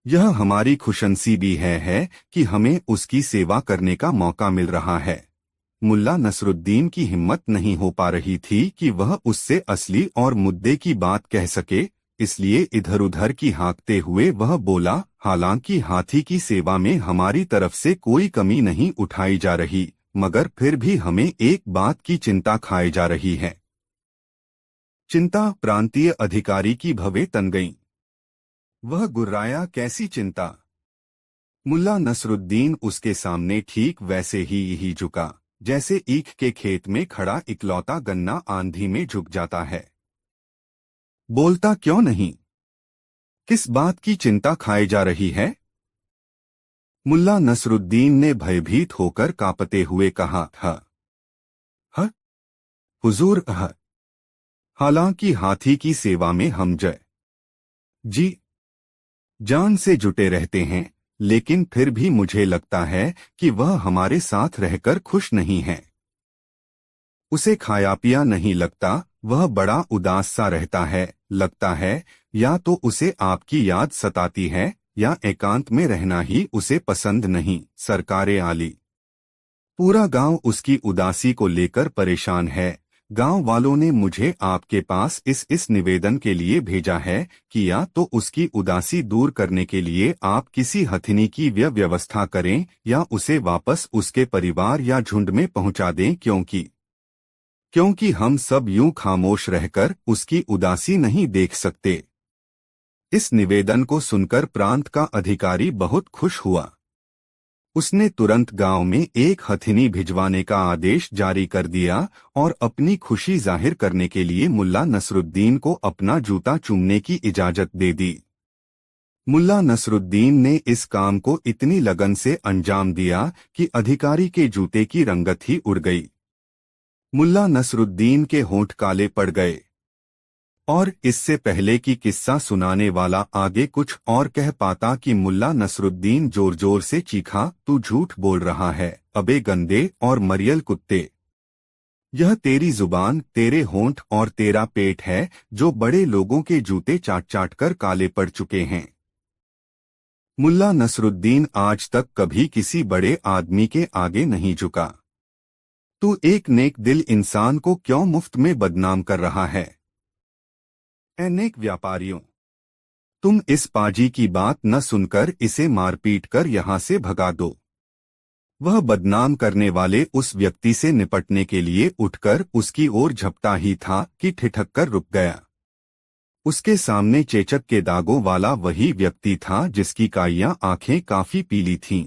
यह हमारी खुशनसीबी है कि हमें उसकी सेवा करने का मौका मिल रहा है। मुल्ला नसरुद्दीन की हिम्मत नहीं हो पा रही थी कि वह उससे असली और मुद्दे की बात कह सके, इसलिए इधर उधर की हाँकते हुए वह बोला, हालांकि हाथी की सेवा में हमारी तरफ से कोई कमी नहीं उठाई जा रही, मगर फिर भी हमें एक बात की चिंता खाई जा रही है। चिंता? प्रांतीय अधिकारी की भवें तन गईं। वह गुर्राया, कैसी चिंता? मुल्ला नसरुद्दीन उसके सामने ठीक वैसे ही झुका जैसे ईख के खेत में खड़ा इकलौता गन्ना आंधी में झुक जाता है। बोलता क्यों नहीं? किस बात की चिंता खाई जा रही है? मुल्ला नसरुद्दीन ने भयभीत होकर कांपते हुए कहा, ह हुजूर, हालांकि हाथी की सेवा में हम जी जान से जुटे रहते हैं, लेकिन फिर भी मुझे लगता है कि वह हमारे साथ रहकर खुश नहीं है। उसे खाया पिया नहीं लगता, वह बड़ा उदास सा रहता है। लगता है या तो उसे आपकी याद सताती है या एकांत में रहना ही उसे पसंद नहीं। सरकारे आली, पूरा गांव उसकी उदासी को लेकर परेशान है। गांव वालों ने मुझे आपके पास इस निवेदन के लिए भेजा है कि या तो उसकी उदासी दूर करने के लिए आप किसी हथिनी की व्यवस्था करें या उसे वापस उसके परिवार या झुंड में पहुंचा दें, क्योंकि हम सब यूं खामोश रहकर उसकी उदासी नहीं देख सकते। इस निवेदन को सुनकर प्रांत का अधिकारी बहुत खुश हुआ। उसने तुरंत गांव में एक हथिनी भिजवाने का आदेश जारी कर दिया और अपनी खुशी जाहिर करने के लिए मुल्ला नसरुद्दीन को अपना जूता चूमने की इजाजत दे दी। मुल्ला नसरुद्दीन ने इस काम को इतनी लगन से अंजाम दिया कि अधिकारी के जूते की रंगत ही उड़ गई। मुल्ला नसरुद्दीन के होंठ काले पड़ गए और इससे पहले कि किस्सा सुनाने वाला आगे कुछ और कह पाता कि मुल्ला नसरुद्दीन जोर जोर से चीखा, तू झूठ बोल रहा है, अबे गंदे और मरियल कुत्ते। यह तेरी जुबान, तेरे होंठ और तेरा पेट है जो बड़े लोगों के जूते चाट चाट कर काले पड़ चुके हैं। मुल्ला नसरुद्दीन आज तक कभी किसी बड़े आदमी के आगे नहीं झुका। तू एक नेक दिल इंसान को क्यों मुफ्त में बदनाम कर रहा है? ए नेक व्यापारियों, तुम इस पाजी की बात न सुनकर इसे मारपीट कर यहाँ से भगा दो। वह बदनाम करने वाले उस व्यक्ति से निपटने के लिए उठकर उसकी ओर झपटा ही था कि ठिठक कर रुक गया। उसके सामने चेचक के दागों वाला वही व्यक्ति था जिसकी काइयां आंखें काफी पीली थीं।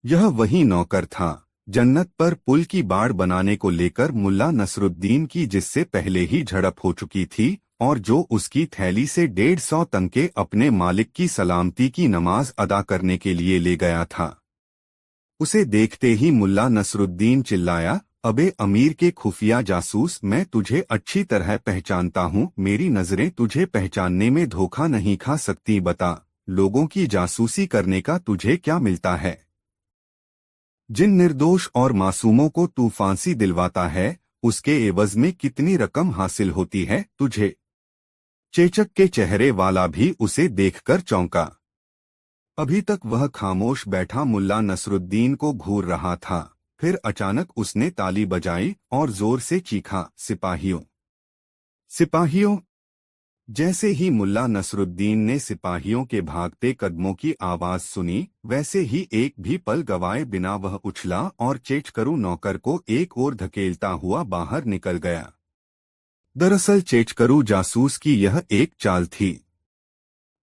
यह वही नौकर था जन्नत पर पुल की बाड़ बनाने को लेकर मुल्ला नसरुद्दीन की जिससे पहले ही झड़प हो चुकी थी और जो उसकी थैली से 150 तंके अपने मालिक की सलामती की नमाज अदा करने के लिए ले गया था। उसे देखते ही मुल्ला नसरुद्दीन चिल्लाया, अबे अमीर के खुफिया जासूस, मैं तुझे अच्छी तरह पहचानता हूँ, मेरी नजरें तुझे पहचानने में धोखा नहीं खा सकती। बता, लोगों की जासूसी करने का तुझे क्या मिलता है? जिन निर्दोष और मासूमों को तू फांसी दिलवाता है उसके एवज में कितनी रकम हासिल होती है तुझे? चेचक के चेहरे वाला भी उसे देखकर चौंका। अभी तक वह खामोश बैठा मुल्ला नसरुद्दीन को घूर रहा था। फिर अचानक उसने ताली बजाई और जोर से चीखा, सिपाहियों, सिपाहियों! जैसे ही मुल्ला नसरुद्दीन ने सिपाहियों के भागते कदमों की आवाज सुनी, वैसे ही एक भी पल गवाए बिना वह उछला और चेचकरू नौकर को एक ओर धकेलता हुआ बाहर निकल गया। दरअसल चेचकरू जासूस की यह एक चाल थी।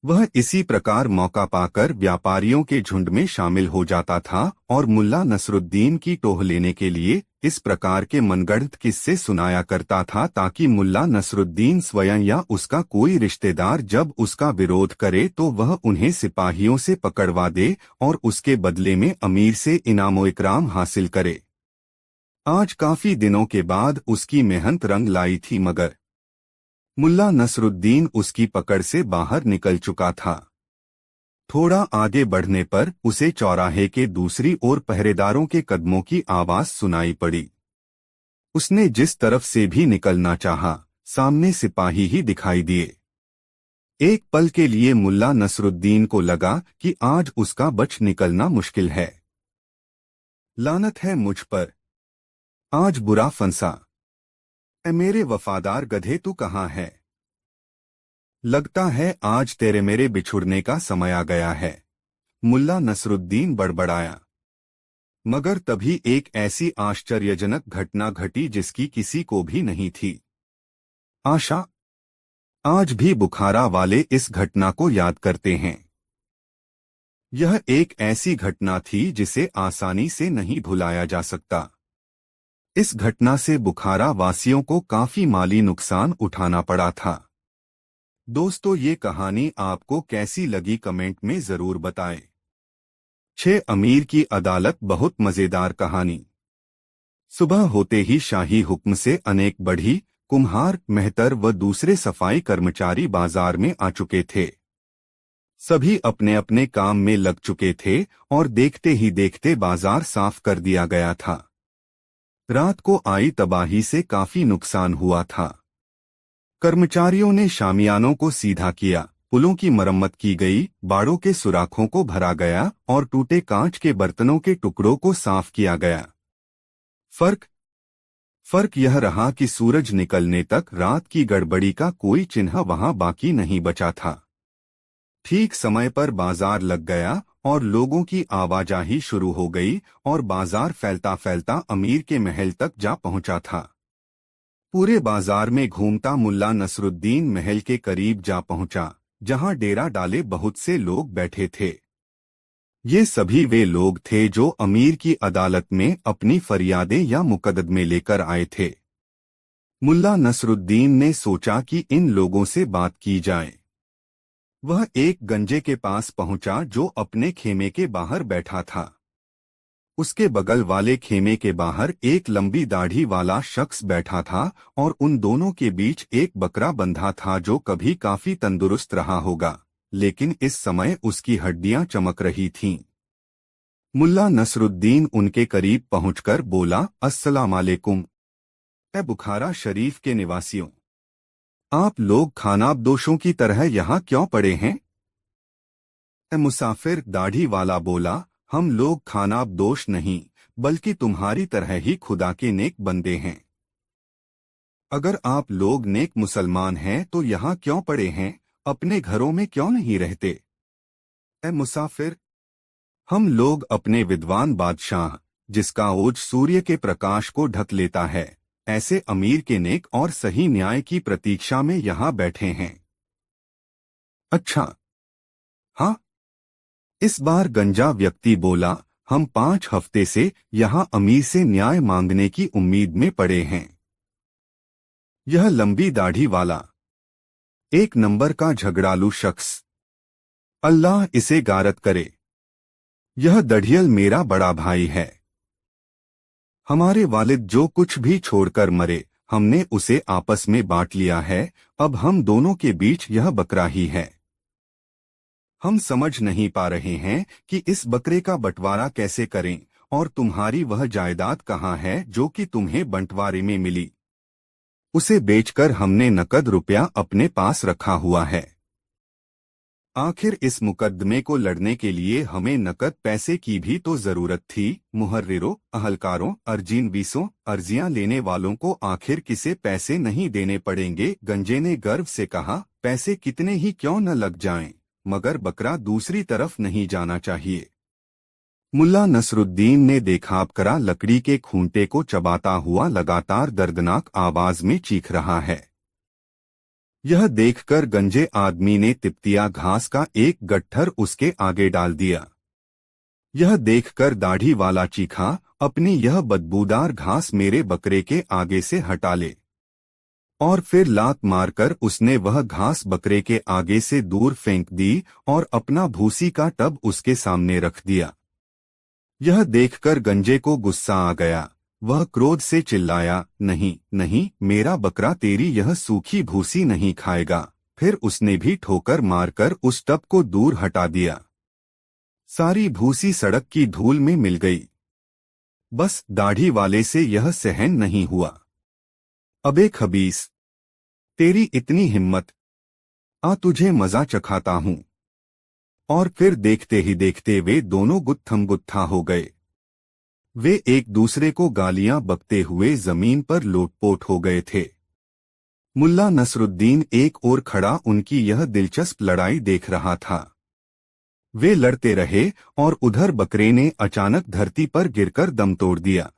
वह इसी प्रकार मौका पाकर व्यापारियों के झुंड में शामिल हो जाता था और मुल्ला नसरुद्दीन की टोह लेने के लिए इस प्रकार के मनगढ़ंत किस्से सुनाया करता था ताकि मुल्ला नसरुद्दीन स्वयं या उसका कोई रिश्तेदार जब उसका विरोध करे तो वह उन्हें सिपाहियों से पकड़वा दे और उसके बदले में अमीर से इनामो इकराम हासिल करे। आज काफी दिनों के बाद उसकी मेहनत रंग लाई थी, मगर मुल्ला नसरुद्दीन उसकी पकड़ से बाहर निकल चुका था। थोड़ा आगे बढ़ने पर उसे चौराहे के दूसरी ओर पहरेदारों के कदमों की आवाज सुनाई पड़ी। उसने जिस तरफ से भी निकलना चाहा, सामने सिपाही ही दिखाई दिए। एक पल के लिए मुल्ला नसरुद्दीन को लगा कि आज उसका बच निकलना मुश्किल है। लानत है मुझ पर, आज बुरा फंसा। ए मेरे वफादार गधे, तू कहाँ है? लगता है आज तेरे मेरे बिछुड़ने का समय आ गया है, मुल्ला नसरुद्दीन बड़बड़ाया। मगर तभी एक ऐसी आश्चर्यजनक घटना घटी जिसकी किसी को भी नहीं थी आशा। आज भी बुखारा वाले इस घटना को याद करते हैं। यह एक ऐसी घटना थी जिसे आसानी से नहीं भुलाया जा सकता। इस घटना से बुखारा वासियों को काफी माली नुकसान उठाना पड़ा था। दोस्तों, ये कहानी आपको कैसी लगी कमेंट में जरूर बताएं। 6 अमीर की अदालत बहुत मजेदार कहानी। सुबह होते ही शाही हुक्म से अनेक बढ़ी, कुम्हार, मेहतर व दूसरे सफाई कर्मचारी बाजार में आ चुके थे। सभी अपने अपने काम में लग चुके थे और देखते ही देखते बाजार साफ कर दिया गया था। रात को आई तबाही से काफी नुकसान हुआ था। कर्मचारियों ने शामियानों को सीधा किया, पुलों की मरम्मत की गई, बाड़ों के सुराखों को भरा गया और टूटे कांच के बर्तनों के टुकड़ों को साफ किया गया। फर्क यह रहा कि सूरज निकलने तक रात की गड़बड़ी का कोई चिन्ह वहां बाकी नहीं बचा था। ठीक समय पर बाजार लग गया और लोगों की आवाजाही शुरू हो गई और बाजार फैलता फैलता अमीर के महल तक जा पहुंचा था। पूरे बाजार में घूमता मुल्ला नसरुद्दीन महल के करीब जा पहुंचा, जहां डेरा डाले बहुत से लोग बैठे थे। ये सभी वे लोग थे जो अमीर की अदालत में अपनी फरियादें या मुकदमे लेकर आए थे। मुल्ला नसरुद्दीन ने सोचा कि इन लोगों से बात की जाए। वह एक गंजे के पास पहुंचा जो अपने खेमे के बाहर बैठा था। उसके बगल वाले खेमे के बाहर एक लंबी दाढ़ी वाला शख्स बैठा था और उन दोनों के बीच एक बकरा बंधा था जो कभी काफी तंदुरुस्त रहा होगा, लेकिन इस समय उसकी हड्डियां चमक रही थीं। मुल्ला नसरुद्दीन उनके करीब पहुंचकर बोला, अस्सलाम वालेकुम। ए बुखारा शरीफ के निवासियों, आप लोग खानाबदोशों की तरह यहाँ क्यों पड़े हैं? ए मुसाफिर, दाढ़ी वाला बोला, हम लोग खानाबदोश नहीं बल्कि तुम्हारी तरह ही खुदा के नेक बंदे हैं। अगर आप लोग नेक मुसलमान हैं तो यहाँ क्यों पड़े हैं, अपने घरों में क्यों नहीं रहते? ए मुसाफिर, हम लोग अपने विद्वान बादशाह, जिसका ओज सूर्य के प्रकाश को ढक लेता है, ऐसे अमीर के नेक और सही न्याय की प्रतीक्षा में यहाँ बैठे हैं। अच्छा, हाँ, इस बार गंजा व्यक्ति बोला, हम 5 हफ्ते से यहाँ अमीर से न्याय मांगने की उम्मीद में पड़े हैं। यह लंबी दाढ़ी वाला, एक नंबर का झगड़ालू शख्स, अल्लाह इसे गारत करे। यह दढ़ियल मेरा बड़ा भाई है। हमारे वालिद जो कुछ भी छोड़कर मरे, हमने उसे आपस में बांट लिया है, अब हम दोनों के बीच यह बकरा ही है। हम समझ नहीं पा रहे हैं कि इस बकरे का बंटवारा कैसे करें, और तुम्हारी वह जायदाद कहाँ है जो कि तुम्हें बंटवारे में मिली? उसे बेचकर हमने नकद रुपया अपने पास रखा हुआ है। आखिर इस मुकदमे को लड़ने के लिए हमें नकद पैसे की भी तो जरूरत थी। मुहर्रिरों, अहलकारों, अर्जीनवीसों, अर्जियां लेने वालों को आखिर किसे पैसे नहीं देने पड़ेंगे? गंजे ने गर्व से कहा, पैसे कितने ही क्यों न लग जाएं, मगर बकरा दूसरी तरफ नहीं जाना चाहिए। मुल्ला नसरुद्दीन ने देखा बकरा लकड़ी के खूंटे को चबाता हुआ लगातार दर्दनाक आवाज में चीख रहा है। यह देखकर गंजे आदमी ने तिपतिया घास का एक गट्ठर उसके आगे डाल दिया। यह देखकर दाढ़ी वाला चीखा, अपनी यह बदबूदार घास मेरे बकरे के आगे से हटा ले। और फिर लात मारकर उसने वह घास बकरे के आगे से दूर फेंक दी और अपना भूसी का टब उसके सामने रख दिया। यह देखकर गंजे को गुस्सा आ गया। वह क्रोध से चिल्लाया, नहीं नहीं, मेरा बकरा तेरी यह सूखी भूसी नहीं खाएगा। फिर उसने भी ठोकर मारकर उस टब को दूर हटा दिया। सारी भूसी सड़क की धूल में मिल गई। बस दाढ़ी वाले से यह सहन नहीं हुआ। अबे खबीस, तेरी इतनी हिम्मत, आ तुझे मजा चखाता हूं। और फिर देखते ही देखते वे दोनों गुत्थम गुत्था हो गए। वे एक दूसरे को गालियां बकते हुए जमीन पर लोटपोट हो गए थे। मुल्ला नसरुद्दीन एक ओर खड़ा उनकी यह दिलचस्प लड़ाई देख रहा था। वे लड़ते रहे और उधर बकरे ने अचानक धरती पर गिरकर दम तोड़ दिया।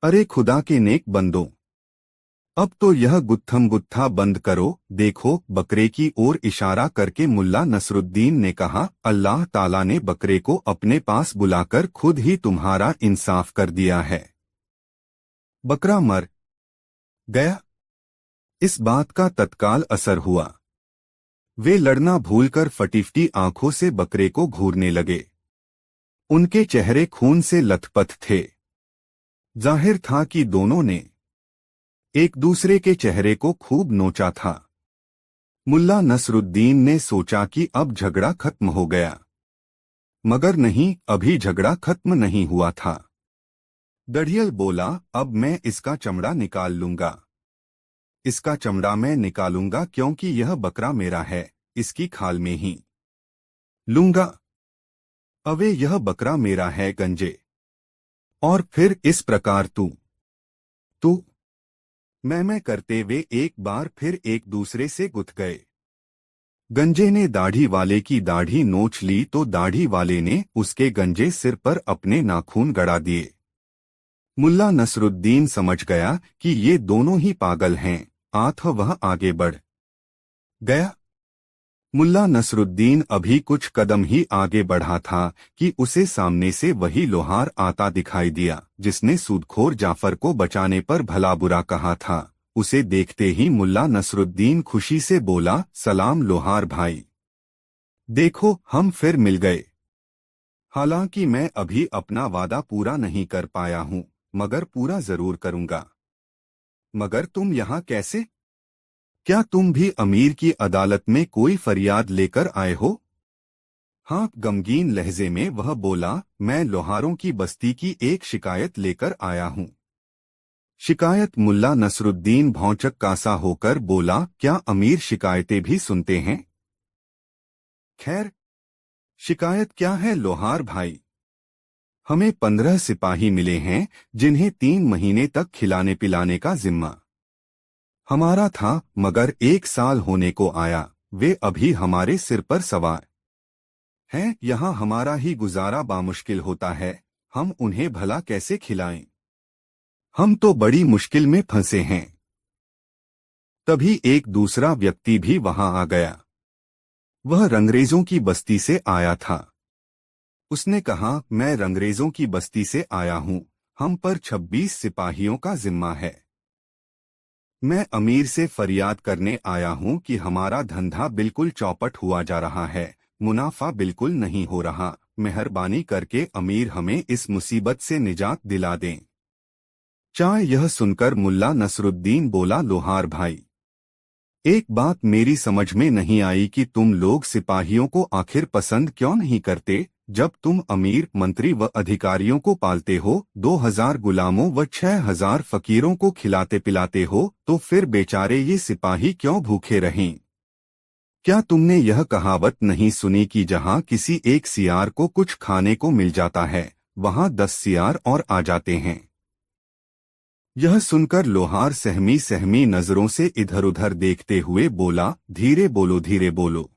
अरे खुदा के नेक बंदों, अब तो यह गुत्थम गुत्था बंद करो। देखो, बकरे की ओर इशारा करके मुल्ला नसरुद्दीन ने कहा, अल्लाह ताला ने बकरे को अपने पास बुलाकर खुद ही तुम्हारा इंसाफ कर दिया है। बकरा मर गया। इस बात का तत्काल असर हुआ। वे लड़ना भूलकर फटीफटी आंखों से बकरे को घूरने लगे। उनके चेहरे खून से लथपथ थे। जाहिर था कि दोनों ने एक दूसरे के चेहरे को खूब नोचा था। मुल्ला नसरुद्दीन ने सोचा कि अब झगड़ा खत्म हो गया, मगर नहीं, अभी झगड़ा खत्म नहीं हुआ था। दढ़ियल बोला, अब मैं इसका चमड़ा निकाल लूंगा। इसका चमड़ा मैं निकालूंगा क्योंकि यह बकरा मेरा है, इसकी खाल में ही लूंगा। अवे यह बकरा मेरा है गंजे। और फिर इस प्रकार तू मैं करते वे एक बार फिर एक दूसरे से गुथ गए। गंजे ने दाढ़ी वाले की दाढ़ी नोच ली तो दाढ़ी वाले ने उसके गंजे सिर पर अपने नाखून गड़ा दिए। मुल्ला नसरुद्दीन समझ गया कि ये दोनों ही पागल हैं। वह आगे बढ़ गया। मुल्ला नसरुद्दीन अभी कुछ कदम ही आगे बढ़ा था कि उसे सामने से वही लोहार आता दिखाई दिया जिसने सूदखोर जाफर को बचाने पर भला बुरा कहा था। उसे देखते ही मुल्ला नसरुद्दीन खुशी से बोला, सलाम लोहार भाई, देखो हम फिर मिल गए। हालांकि मैं अभी अपना वादा पूरा नहीं कर पाया हूं, मगर पूरा जरूर करूंगा। मगर तुम यहाँ कैसे? क्या तुम भी अमीर की अदालत में कोई फरियाद लेकर आए हो? हाँ, गमगीन लहजे में वह बोला, मैं लोहारों की बस्ती की एक शिकायत लेकर आया हूँ। शिकायत? मुल्ला नसरुद्दीन भौंचक कासा होकर बोला, क्या अमीर शिकायतें भी सुनते हैं? खैर, शिकायत क्या है लोहार भाई? हमें 15 सिपाही मिले हैं जिन्हें 3 महीने तक खिलाने पिलाने का जिम्मा हमारा था, मगर 1 साल होने को आया, वे अभी हमारे सिर पर सवार हैं। यहाँ हमारा ही गुजारा बामुश्किल होता है, हम उन्हें भला कैसे खिलाएं? हम तो बड़ी मुश्किल में फंसे हैं। तभी एक दूसरा व्यक्ति भी वहां आ गया। वह रंगरेजों की बस्ती से आया था। उसने कहा, मैं रंगरेजों की बस्ती से आया हूं, हम पर 26 सिपाहियों का जिम्मा है। मैं अमीर से फरियाद करने आया हूं कि हमारा धंधा बिल्कुल चौपट हुआ जा रहा है, मुनाफा बिल्कुल नहीं हो रहा। मेहरबानी करके अमीर हमें इस मुसीबत से निजात दिला दें। चाहे यह सुनकर मुल्ला नसरुद्दीन बोला, लोहार भाई, एक बात मेरी समझ में नहीं आई कि तुम लोग सिपाहियों को आखिर पसंद क्यों नहीं करते? जब तुम अमीर मंत्री व अधिकारियों को पालते हो, 2000 गुलामों व 6000 फकीरों को खिलाते पिलाते हो, तो फिर बेचारे ये सिपाही क्यों भूखे रहें? क्या तुमने यह कहावत नहीं सुनी कि जहां किसी एक सियार को कुछ खाने को मिल जाता है, वहां 10 सियार और आ जाते हैं? यह सुनकर लोहार सहमी सहमी नजरों से इधर उधर देखते हुए बोला, धीरे बोलो धीरे बोलो।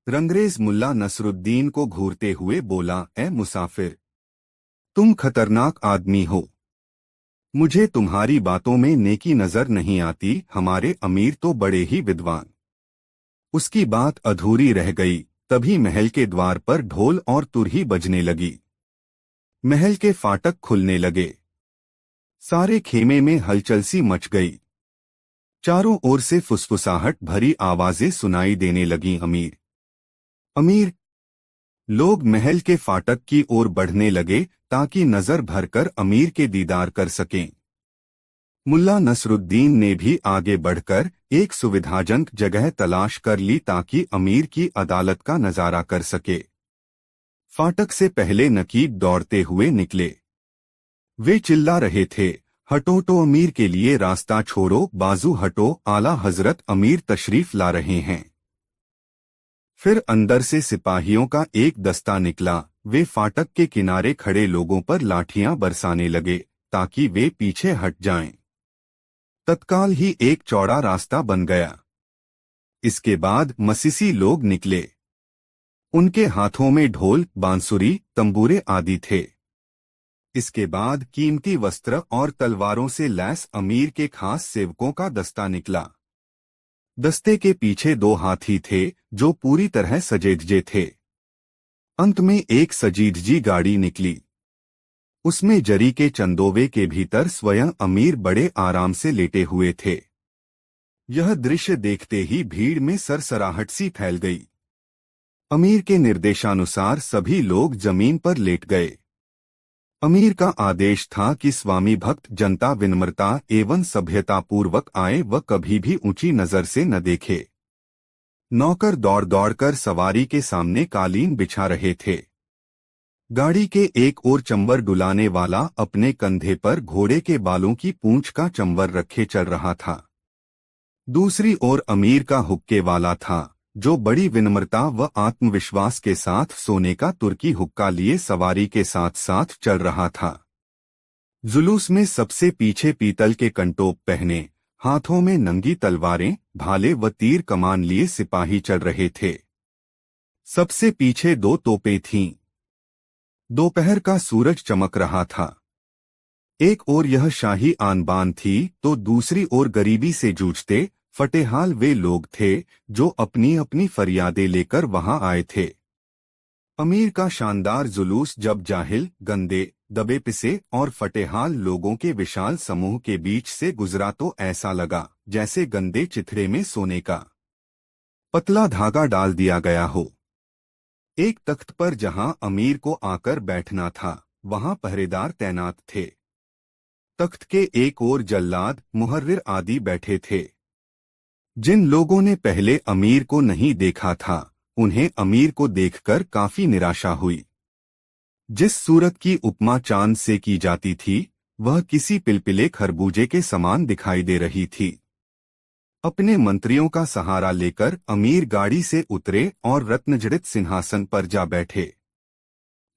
रंगरेज मुल्ला नसरुद्दीन को घूरते हुए बोला, ए मुसाफिर, तुम खतरनाक आदमी हो। मुझे तुम्हारी बातों में नेकी नजर नहीं आती। हमारे अमीर तो बड़े ही विद्वान। उसकी बात अधूरी रह गई, तभी महल के द्वार पर ढोल और तुरही बजने लगी। महल के फाटक खुलने लगे। सारे खेमे में हलचल सी मच गई। चारों ओर से फुसफुसाहट भरी आवाजें सुनाई देने लगीं। अमीर, अमीर। लोग महल के फाटक की ओर बढ़ने लगे ताकि नजर भरकर अमीर के दीदार कर सकें। मुल्ला नसरुद्दीन ने भी आगे बढ़कर एक सुविधाजनक जगह तलाश कर ली ताकि अमीर की अदालत का नजारा कर सके। फाटक से पहले नकीब दौड़ते हुए निकले। वे चिल्ला रहे थे, हटो तो अमीर के लिए रास्ता छोड़ो, बाजू हटो, आला हजरत अमीर तशरीफ ला रहे हैं। फिर अंदर से सिपाहियों का एक दस्ता निकला। वे फाटक के किनारे खड़े लोगों पर लाठियां बरसाने लगे ताकि वे पीछे हट जाएं। तत्काल ही एक चौड़ा रास्ता बन गया। इसके बाद मसीसी लोग निकले। उनके हाथों में ढोल, बांसुरी, तंबूरे आदि थे। इसके बाद कीमती वस्त्र और तलवारों से लैस अमीर के खास सेवकों का दस्ता निकला। दस्ते के पीछे 2 हाथी थे जो पूरी तरह सजेधजे थे। अंत में एक सजीदजी गाड़ी निकली। उसमें जरी के चंदोवे के भीतर स्वयं अमीर बड़े आराम से लेटे हुए थे। यह दृश्य देखते ही भीड़ में सरसराहट सी फैल गई। अमीर के निर्देशानुसार सभी लोग जमीन पर लेट गए। अमीर का आदेश था कि स्वामी भक्त जनता विनम्रता एवं सभ्यतापूर्वक आए व कभी भी ऊंची नजर से न देखे। नौकर दौड़ दौड़कर सवारी के सामने कालीन बिछा रहे थे। गाड़ी के एक ओर चंबर डुलाने वाला अपने कंधे पर घोड़े के बालों की पूंछ का चंबर रखे चल रहा था। दूसरी ओर अमीर का हुक्के वाला था जो बड़ी विनम्रता व आत्मविश्वास के साथ सोने का तुर्की हुक्का लिए सवारी के साथ साथ चल रहा था। जुलूस में सबसे पीछे पीतल के कंटोप पहने, हाथों में नंगी तलवारें, भाले व तीर कमान लिए सिपाही चल रहे थे। सबसे पीछे 2 तोपें थीं। दोपहर का सूरज चमक रहा था। एक ओर यह शाही आन बान थी तो दूसरी ओर गरीबी से जूझते फटेहाल वे लोग थे जो अपनी अपनी फरियादें लेकर वहां आए थे। अमीर का शानदार जुलूस जब जाहिल, गंदे, दबे पिसे और फटेहाल लोगों के विशाल समूह के बीच से गुजरा तो ऐसा लगा जैसे गंदे चिथड़े में सोने का पतला धागा डाल दिया गया हो। एक तख्त पर जहां अमीर को आकर बैठना था वहां पहरेदार तैनात थे। तख्त के एक ओर जल्लाद, मुहर्रिर आदि बैठे थे। जिन लोगों ने पहले अमीर को नहीं देखा था उन्हें अमीर को देखकर काफी निराशा हुई। जिस सूरत की उपमा चांद से की जाती थी वह किसी पिलपिले खरबूजे के समान दिखाई दे रही थी। अपने मंत्रियों का सहारा लेकर अमीर गाड़ी से उतरे और रत्नजड़ित सिंहासन पर जा बैठे।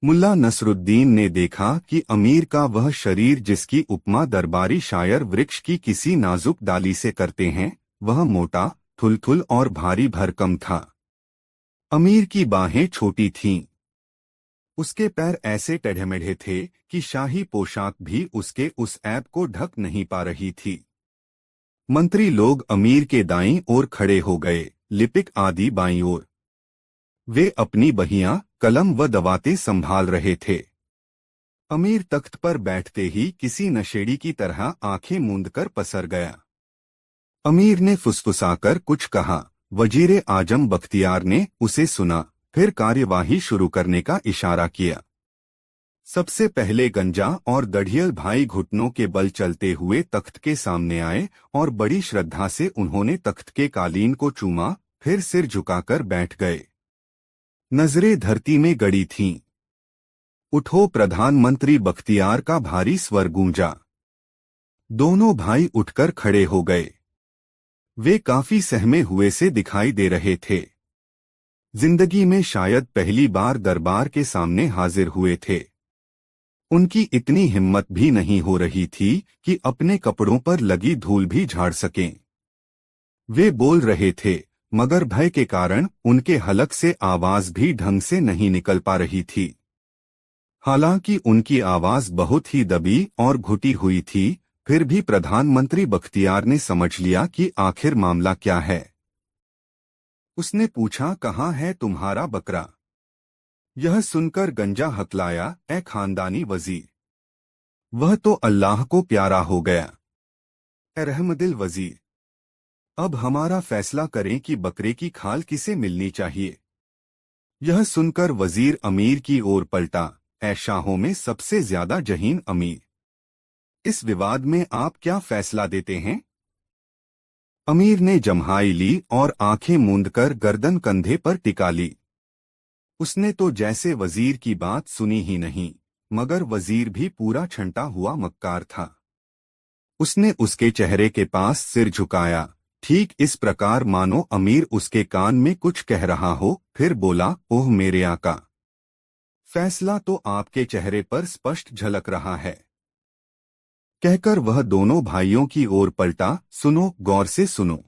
मुल्ला नसरुद्दीन ने देखा कि अमीर का वह शरीर जिसकी उपमा दरबारी शायर वृक्ष की किसी नाजुक डाली से करते हैं वह मोटा, थुलथुल और भारी भरकम था। अमीर की बाहें छोटी थीं। उसके पैर ऐसे टेढ़े-मेढ़े थे कि शाही पोशाक भी उसके उस ऐब को ढक नहीं पा रही थी। मंत्री लोग अमीर के दाईं ओर खड़े हो गए, लिपिक आदि बाईं ओर। वे अपनी बहियां, कलम व दवातें संभाल रहे थे। अमीर तख्त पर बैठते ही किसी नशेड़ी की तरह आंखें मूंदकर पसर गया। अमीर ने फुसफुसाकर कुछ कहा। वजीरे आजम बख्तियार ने उसे सुना, फिर कार्यवाही शुरू करने का इशारा किया। सबसे पहले गंजा और गढ़ियल भाई घुटनों के बल चलते हुए तख्त के सामने आए और बड़ी श्रद्धा से उन्होंने तख्त के कालीन को चूमा, फिर सिर झुकाकर बैठ गए। नजरें धरती में गड़ी थीं। उठो, प्रधानमंत्री बख्तियार का भारी स्वर गूंजा। दोनों भाई उठकर खड़े हो गए। वे काफी सहमे हुए से दिखाई दे रहे थे। जिंदगी में शायद पहली बार दरबार के सामने हाजिर हुए थे। उनकी इतनी हिम्मत भी नहीं हो रही थी कि अपने कपड़ों पर लगी धूल भी झाड़ सकें। वे बोल रहे थे, मगर भय के कारण उनके हलक से आवाज भी ढंग से नहीं निकल पा रही थी। हालांकि उनकी आवाज बहुत ही दबी और घुटी हुई थी, फिर भी प्रधानमंत्री बख्तियार ने समझ लिया कि आखिर मामला क्या है। उसने पूछा, कहाँ है तुम्हारा बकरा? यह सुनकर गंजा हकलाया, ए खानदानी वजीर, वह तो अल्लाह को प्यारा हो गया। ए रहमदिल वजीर, अब हमारा फैसला करें कि बकरे की खाल किसे मिलनी चाहिए। यह सुनकर वजीर अमीर की ओर पलटा, ए शाहों में सबसे ज्यादा जहीन अमीर, इस विवाद में आप क्या फैसला देते हैं? अमीर ने जम्हाई ली और आंखें मूंदकर गर्दन कंधे पर टिका ली। उसने तो जैसे वजीर की बात सुनी ही नहीं, मगर वजीर भी पूरा छंटा हुआ मक्कार था। उसने उसके चेहरे के पास सिर झुकाया, ठीक इस प्रकार मानो अमीर उसके कान में कुछ कह रहा हो, फिर बोला, ओह मेरे आका, फैसला तो आपके चेहरे पर स्पष्ट झलक रहा है। कहकर वह दोनों भाइयों की ओर पलटा, सुनो, गौर से सुनो।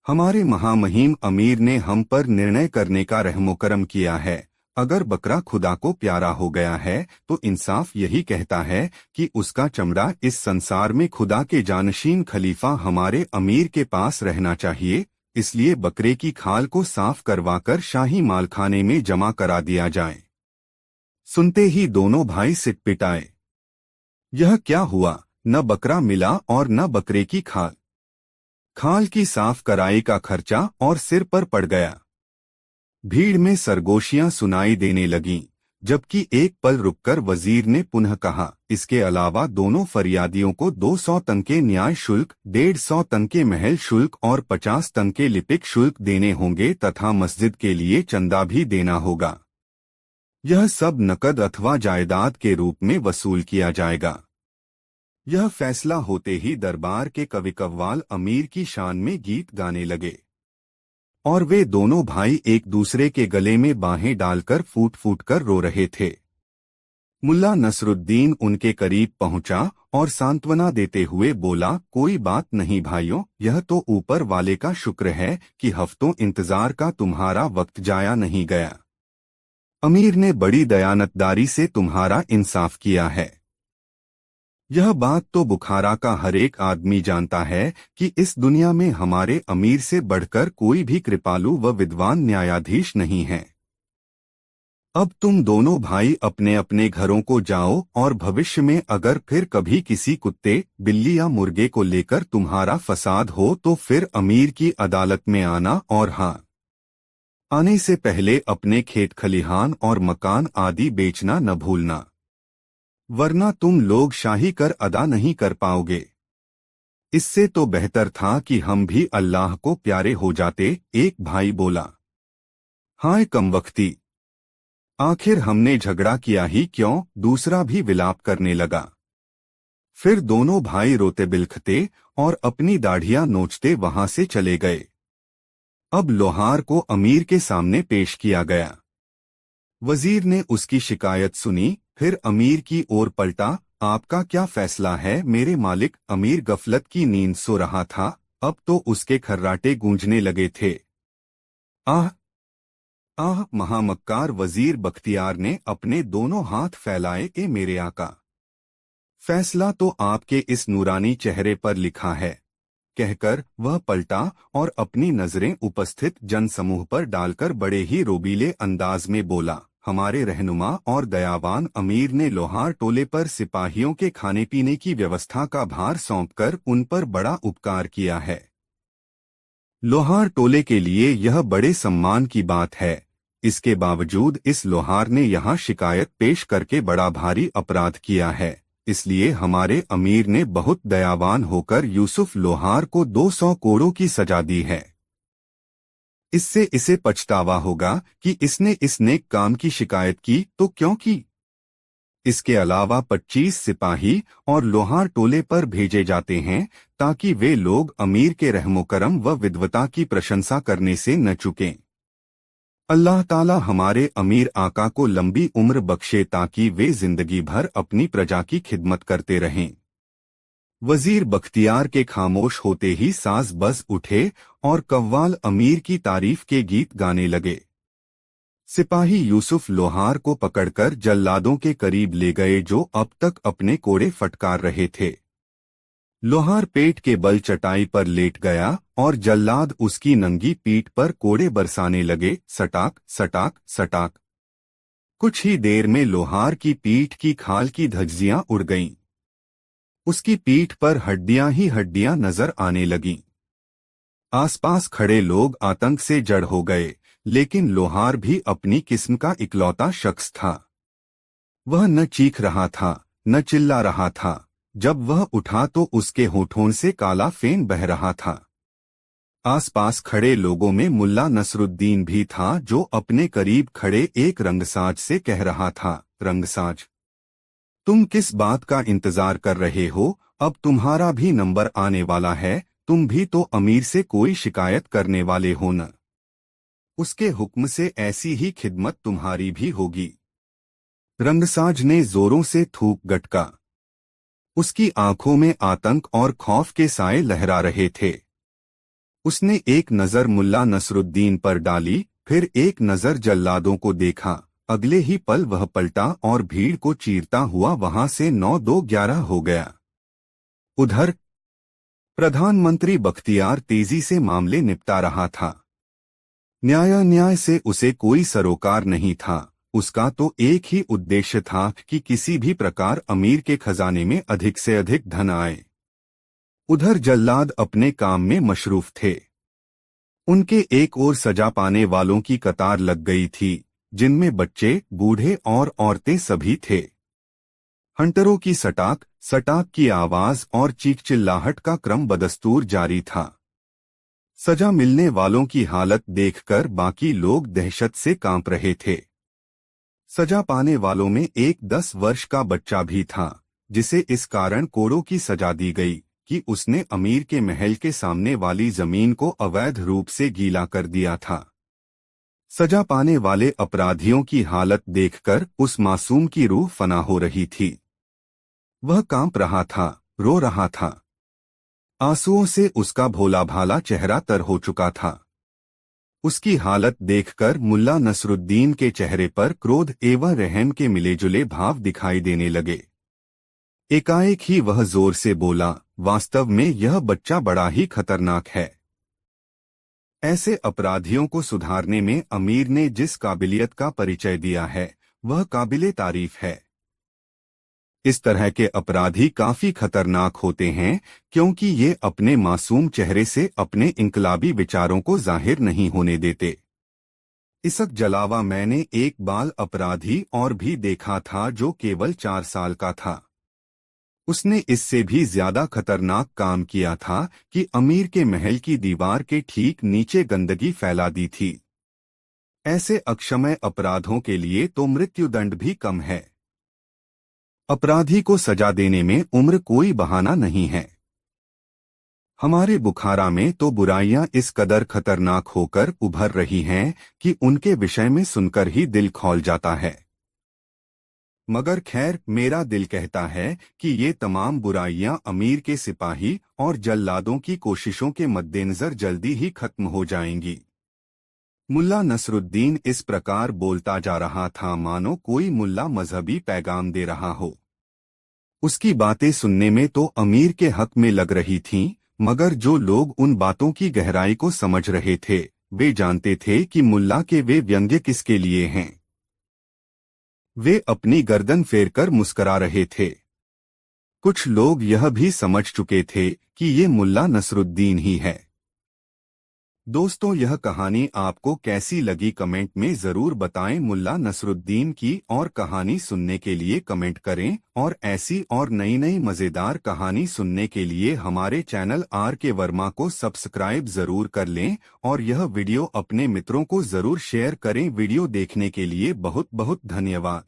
हमारे महामहिम अमीर ने हम पर निर्णय करने का रहमोकरम किया है। अगर बकरा खुदा को प्यारा हो गया है तो इंसाफ यही कहता है कि उसका चमड़ा इस संसार में खुदा के जानशीन खलीफा हमारे अमीर के पास रहना चाहिए। इसलिए बकरे की खाल को साफ करवाकर शाही मालखाने में जमा करा दिया जाए। सुनते ही दोनों भाई सिटपिटाए। यह क्या हुआ? न बकरा मिला और न बकरे की खाल। खाल की साफ कराई का खर्चा और सिर पर पड़ गया। भीड़ में सरगोशियां सुनाई देने लगीं, जबकि एक पल रुककर वजीर ने पुनः कहा, इसके अलावा दोनों फरियादियों को 200 तंके न्याय शुल्क, 150 तंके महल शुल्क और 50 तंके लिपिक शुल्क देने होंगे तथा मस्जिद के लिए चंदा भी देना होगा। यह सब नकद अथवा जायदाद के रूप में वसूल किया जाएगा। यह फैसला होते ही दरबार के कवि कव्वाल अमीर की शान में गीत गाने लगे और वे दोनों भाई एक दूसरे के गले में बाहें डालकर फूट फूट कर रो रहे थे। मुल्ला नसरुद्दीन उनके करीब पहुंचा और सांत्वना देते हुए बोला, कोई बात नहीं भाइयों, यह तो ऊपर वाले का शुक्र है कि हफ्तों इंतजार का तुम्हारा वक्त जाया नहीं गया। अमीर ने बड़ी दयानतदारी से तुम्हारा इंसाफ किया है। यह बात तो बुखारा का हर एक आदमी जानता है कि इस दुनिया में हमारे अमीर से बढ़कर कोई भी कृपालु व विद्वान न्यायाधीश नहीं है। अब तुम दोनों भाई अपने अपने घरों को जाओ और भविष्य में अगर फिर कभी किसी कुत्ते, बिल्ली या मुर्गे को लेकर तुम्हारा फसाद हो तो फिर अमीर की अदालत में आना और हाँ, आने से पहले अपने खेत खलिहान और मकान आदि बेचना न भूलना, वरना तुम लोग शाही कर अदा नहीं कर पाओगे। इससे तो बेहतर था कि हम भी अल्लाह को प्यारे हो जाते, एक भाई बोला। हाय कमबख्ती, आखिर हमने झगड़ा किया ही क्यों? दूसरा भी विलाप करने लगा। फिर दोनों भाई रोते बिलखते और अपनी दाढ़ियां नोचते वहां से चले गए। अब लोहार को अमीर के सामने पेश किया गया। वजीर ने उसकी शिकायत सुनी, फिर अमीर की ओर पलटा, आपका क्या फैसला है मेरे मालिक? अमीर गफलत की नींद सो रहा था, अब तो उसके खर्राटे गूंजने लगे थे। आह आह! महामक्कार वजीर बख्तियार ने अपने दोनों हाथ फैलाए, ए मेरे आका, फैसला तो आपके इस नूरानी चेहरे पर लिखा है। कहकर वह पलटा और अपनी नजरें उपस्थित जनसमूह पर डालकर बड़े ही रोबीले अंदाज में बोला, हमारे रहनुमा और दयावान अमीर ने लोहार टोले पर सिपाहियों के खाने पीने की व्यवस्था का भार सौंपकर उन पर बड़ा उपकार किया है। लोहार टोले के लिए यह बड़े सम्मान की बात है। इसके बावजूद इस लोहार ने यहाँ शिकायत पेश करके बड़ा भारी अपराध किया है। इसलिए हमारे अमीर ने बहुत दयावान होकर यूसुफ लोहार को 200 कोड़ों की सजा दी है। इससे इसे पछतावा होगा कि इसने इस नेक काम की शिकायत की तो क्यों की। इसके अलावा 25 सिपाही और लोहार टोले पर भेजे जाते हैं ताकि वे लोग अमीर के रहमोकरम व विद्वता की प्रशंसा करने से न चूकें। अल्लाह ताला हमारे अमीर आका को लंबी उम्र बख्शे ताकि वे जिंदगी भर अपनी प्रजा की खिदमत करते रहें। वजीर बख्तियार के खामोश होते ही साज बज उठे और कव्वाल अमीर की तारीफ के गीत गाने लगे। सिपाही यूसुफ लोहार को पकड़कर जल्लादों के करीब ले गए जो अब तक अपने कोड़े फटकार रहे थे। लोहार पेट के बल चटाई पर लेट गया और जल्लाद उसकी नंगी पीठ पर कोड़े बरसाने लगे, सटाक सटाक सटाक। कुछ ही देर में लोहार की पीठ की खाल की धज्जियां उड़ गईं। उसकी पीठ पर हड्डियां ही हड्डियां नजर आने लगीं। आसपास खड़े लोग आतंक से जड़ हो गए, लेकिन लोहार भी अपनी किस्म का इकलौता शख्स था। वह न चीख रहा था, न चिल्ला रहा था। जब वह उठा तो उसके होठों से काला फेन बह रहा था। आसपास खड़े लोगों में मुल्ला नसरुद्दीन भी था, जो अपने करीब खड़े एक रंगसाज से कह रहा था, रंगसाज, तुम किस बात का इंतजार कर रहे हो? अब तुम्हारा भी नंबर आने वाला है। तुम भी तो अमीर से कोई शिकायत करने वाले हो न? उसके हुक्म से ऐसी ही खिदमत तुम्हारी भी होगी। रंगसाज ने जोरों से थूक गटका। उसकी आंखों में आतंक और खौफ के साए लहरा रहे थे। उसने एक नजर मुल्ला नसरुद्दीन पर डाली, फिर एक नजर जल्लादों को देखा। अगले ही पल वह पलटा और भीड़ को चीरता हुआ वहां से 9-2-11 हो गया। उधर प्रधानमंत्री बख्तियार तेजी से मामले निपटा रहा था। न्याय से उसे कोई सरोकार नहीं था। उसका तो एक ही उद्देश्य था कि किसी भी प्रकार अमीर के खजाने में अधिक से अधिक धन आए। उधर जल्लाद अपने काम में मशरूफ थे। उनके एक ओर सजा पाने वालों की कतार लग गई थी, जिनमें बच्चे, बूढ़े और औरतें सभी थे। हंटरों की सटाक सटाक की आवाज और चीख चिल्लाहट का क्रम बदस्तूर जारी था। सजा मिलने वालों की हालत देखकर बाकी लोग दहशत से कांप रहे थे। सजा पाने वालों में एक 10 वर्ष का बच्चा भी था, जिसे इस कारण कोड़ों की सजा दी गई कि उसने अमीर के महल के सामने वाली जमीन को अवैध रूप से गीला कर दिया था। सजा पाने वाले अपराधियों की हालत देखकर उस मासूम की रूह फना हो रही थी। वह कांप रहा था, रो रहा था। आंसुओं से उसका भोला भाला चेहरा तर हो चुका था। उसकी हालत देखकर मुल्ला नसरुद्दीन के चेहरे पर क्रोध एवं रहम के मिलेजुले भाव दिखाई देने लगे। एकाएक ही वह जोर से बोला, वास्तव में यह बच्चा बड़ा ही खतरनाक है। ऐसे अपराधियों को सुधारने में अमीर ने जिस काबिलियत का परिचय दिया है, वह काबिले तारीफ है। इस तरह के अपराधी काफी खतरनाक होते हैं, क्योंकि ये अपने मासूम चेहरे से अपने इनकलाबी विचारों को जाहिर नहीं होने देते। इसक जलावा मैंने एक बाल अपराधी और भी देखा था, जो केवल 4 साल का था। उसने इससे भी ज्यादा खतरनाक काम किया था कि अमीर के महल की दीवार के ठीक नीचे गंदगी फैला दी थी। ऐसे अक्षम्य अपराधों के लिए तो मृत्युदंड भी कम है। अपराधी को सजा देने में उम्र कोई बहाना नहीं है। हमारे बुखारा में तो बुराइयां इस कदर खतरनाक होकर उभर रही हैं कि उनके विषय में सुनकर ही दिल खौल जाता है। मगर खैर, मेरा दिल कहता है कि ये तमाम बुराइयां अमीर के सिपाही और जल्लादों की कोशिशों के मद्देनजर जल्दी ही खत्म हो जाएंगी। मुल्ला नसरुद्दीन इस प्रकार बोलता जा रहा था मानो कोई मुल्ला मजहबी पैगाम दे रहा हो। उसकी बातें सुनने में तो अमीर के हक में लग रही थीं, मगर जो लोग उन बातों की गहराई को समझ रहे थे, वे जानते थे कि मुल्ला के वे व्यंग्य किसके लिए हैं। वे अपनी गर्दन फेरकर मुस्करा रहे थे। कुछ लोग यह भी समझ चुके थे कि ये मुल्ला नसरुद्दीन ही है। दोस्तों, यह कहानी आपको कैसी लगी कमेंट में जरूर बताएं। मुल्ला नसरुद्दीन की और कहानी सुनने के लिए कमेंट करें और ऐसी और नई नई मजेदार कहानी सुनने के लिए हमारे चैनल RK वर्मा को सब्सक्राइब जरूर कर लें और यह वीडियो अपने मित्रों को जरूर शेयर करें। वीडियो देखने के लिए बहुत बहुत धन्यवाद।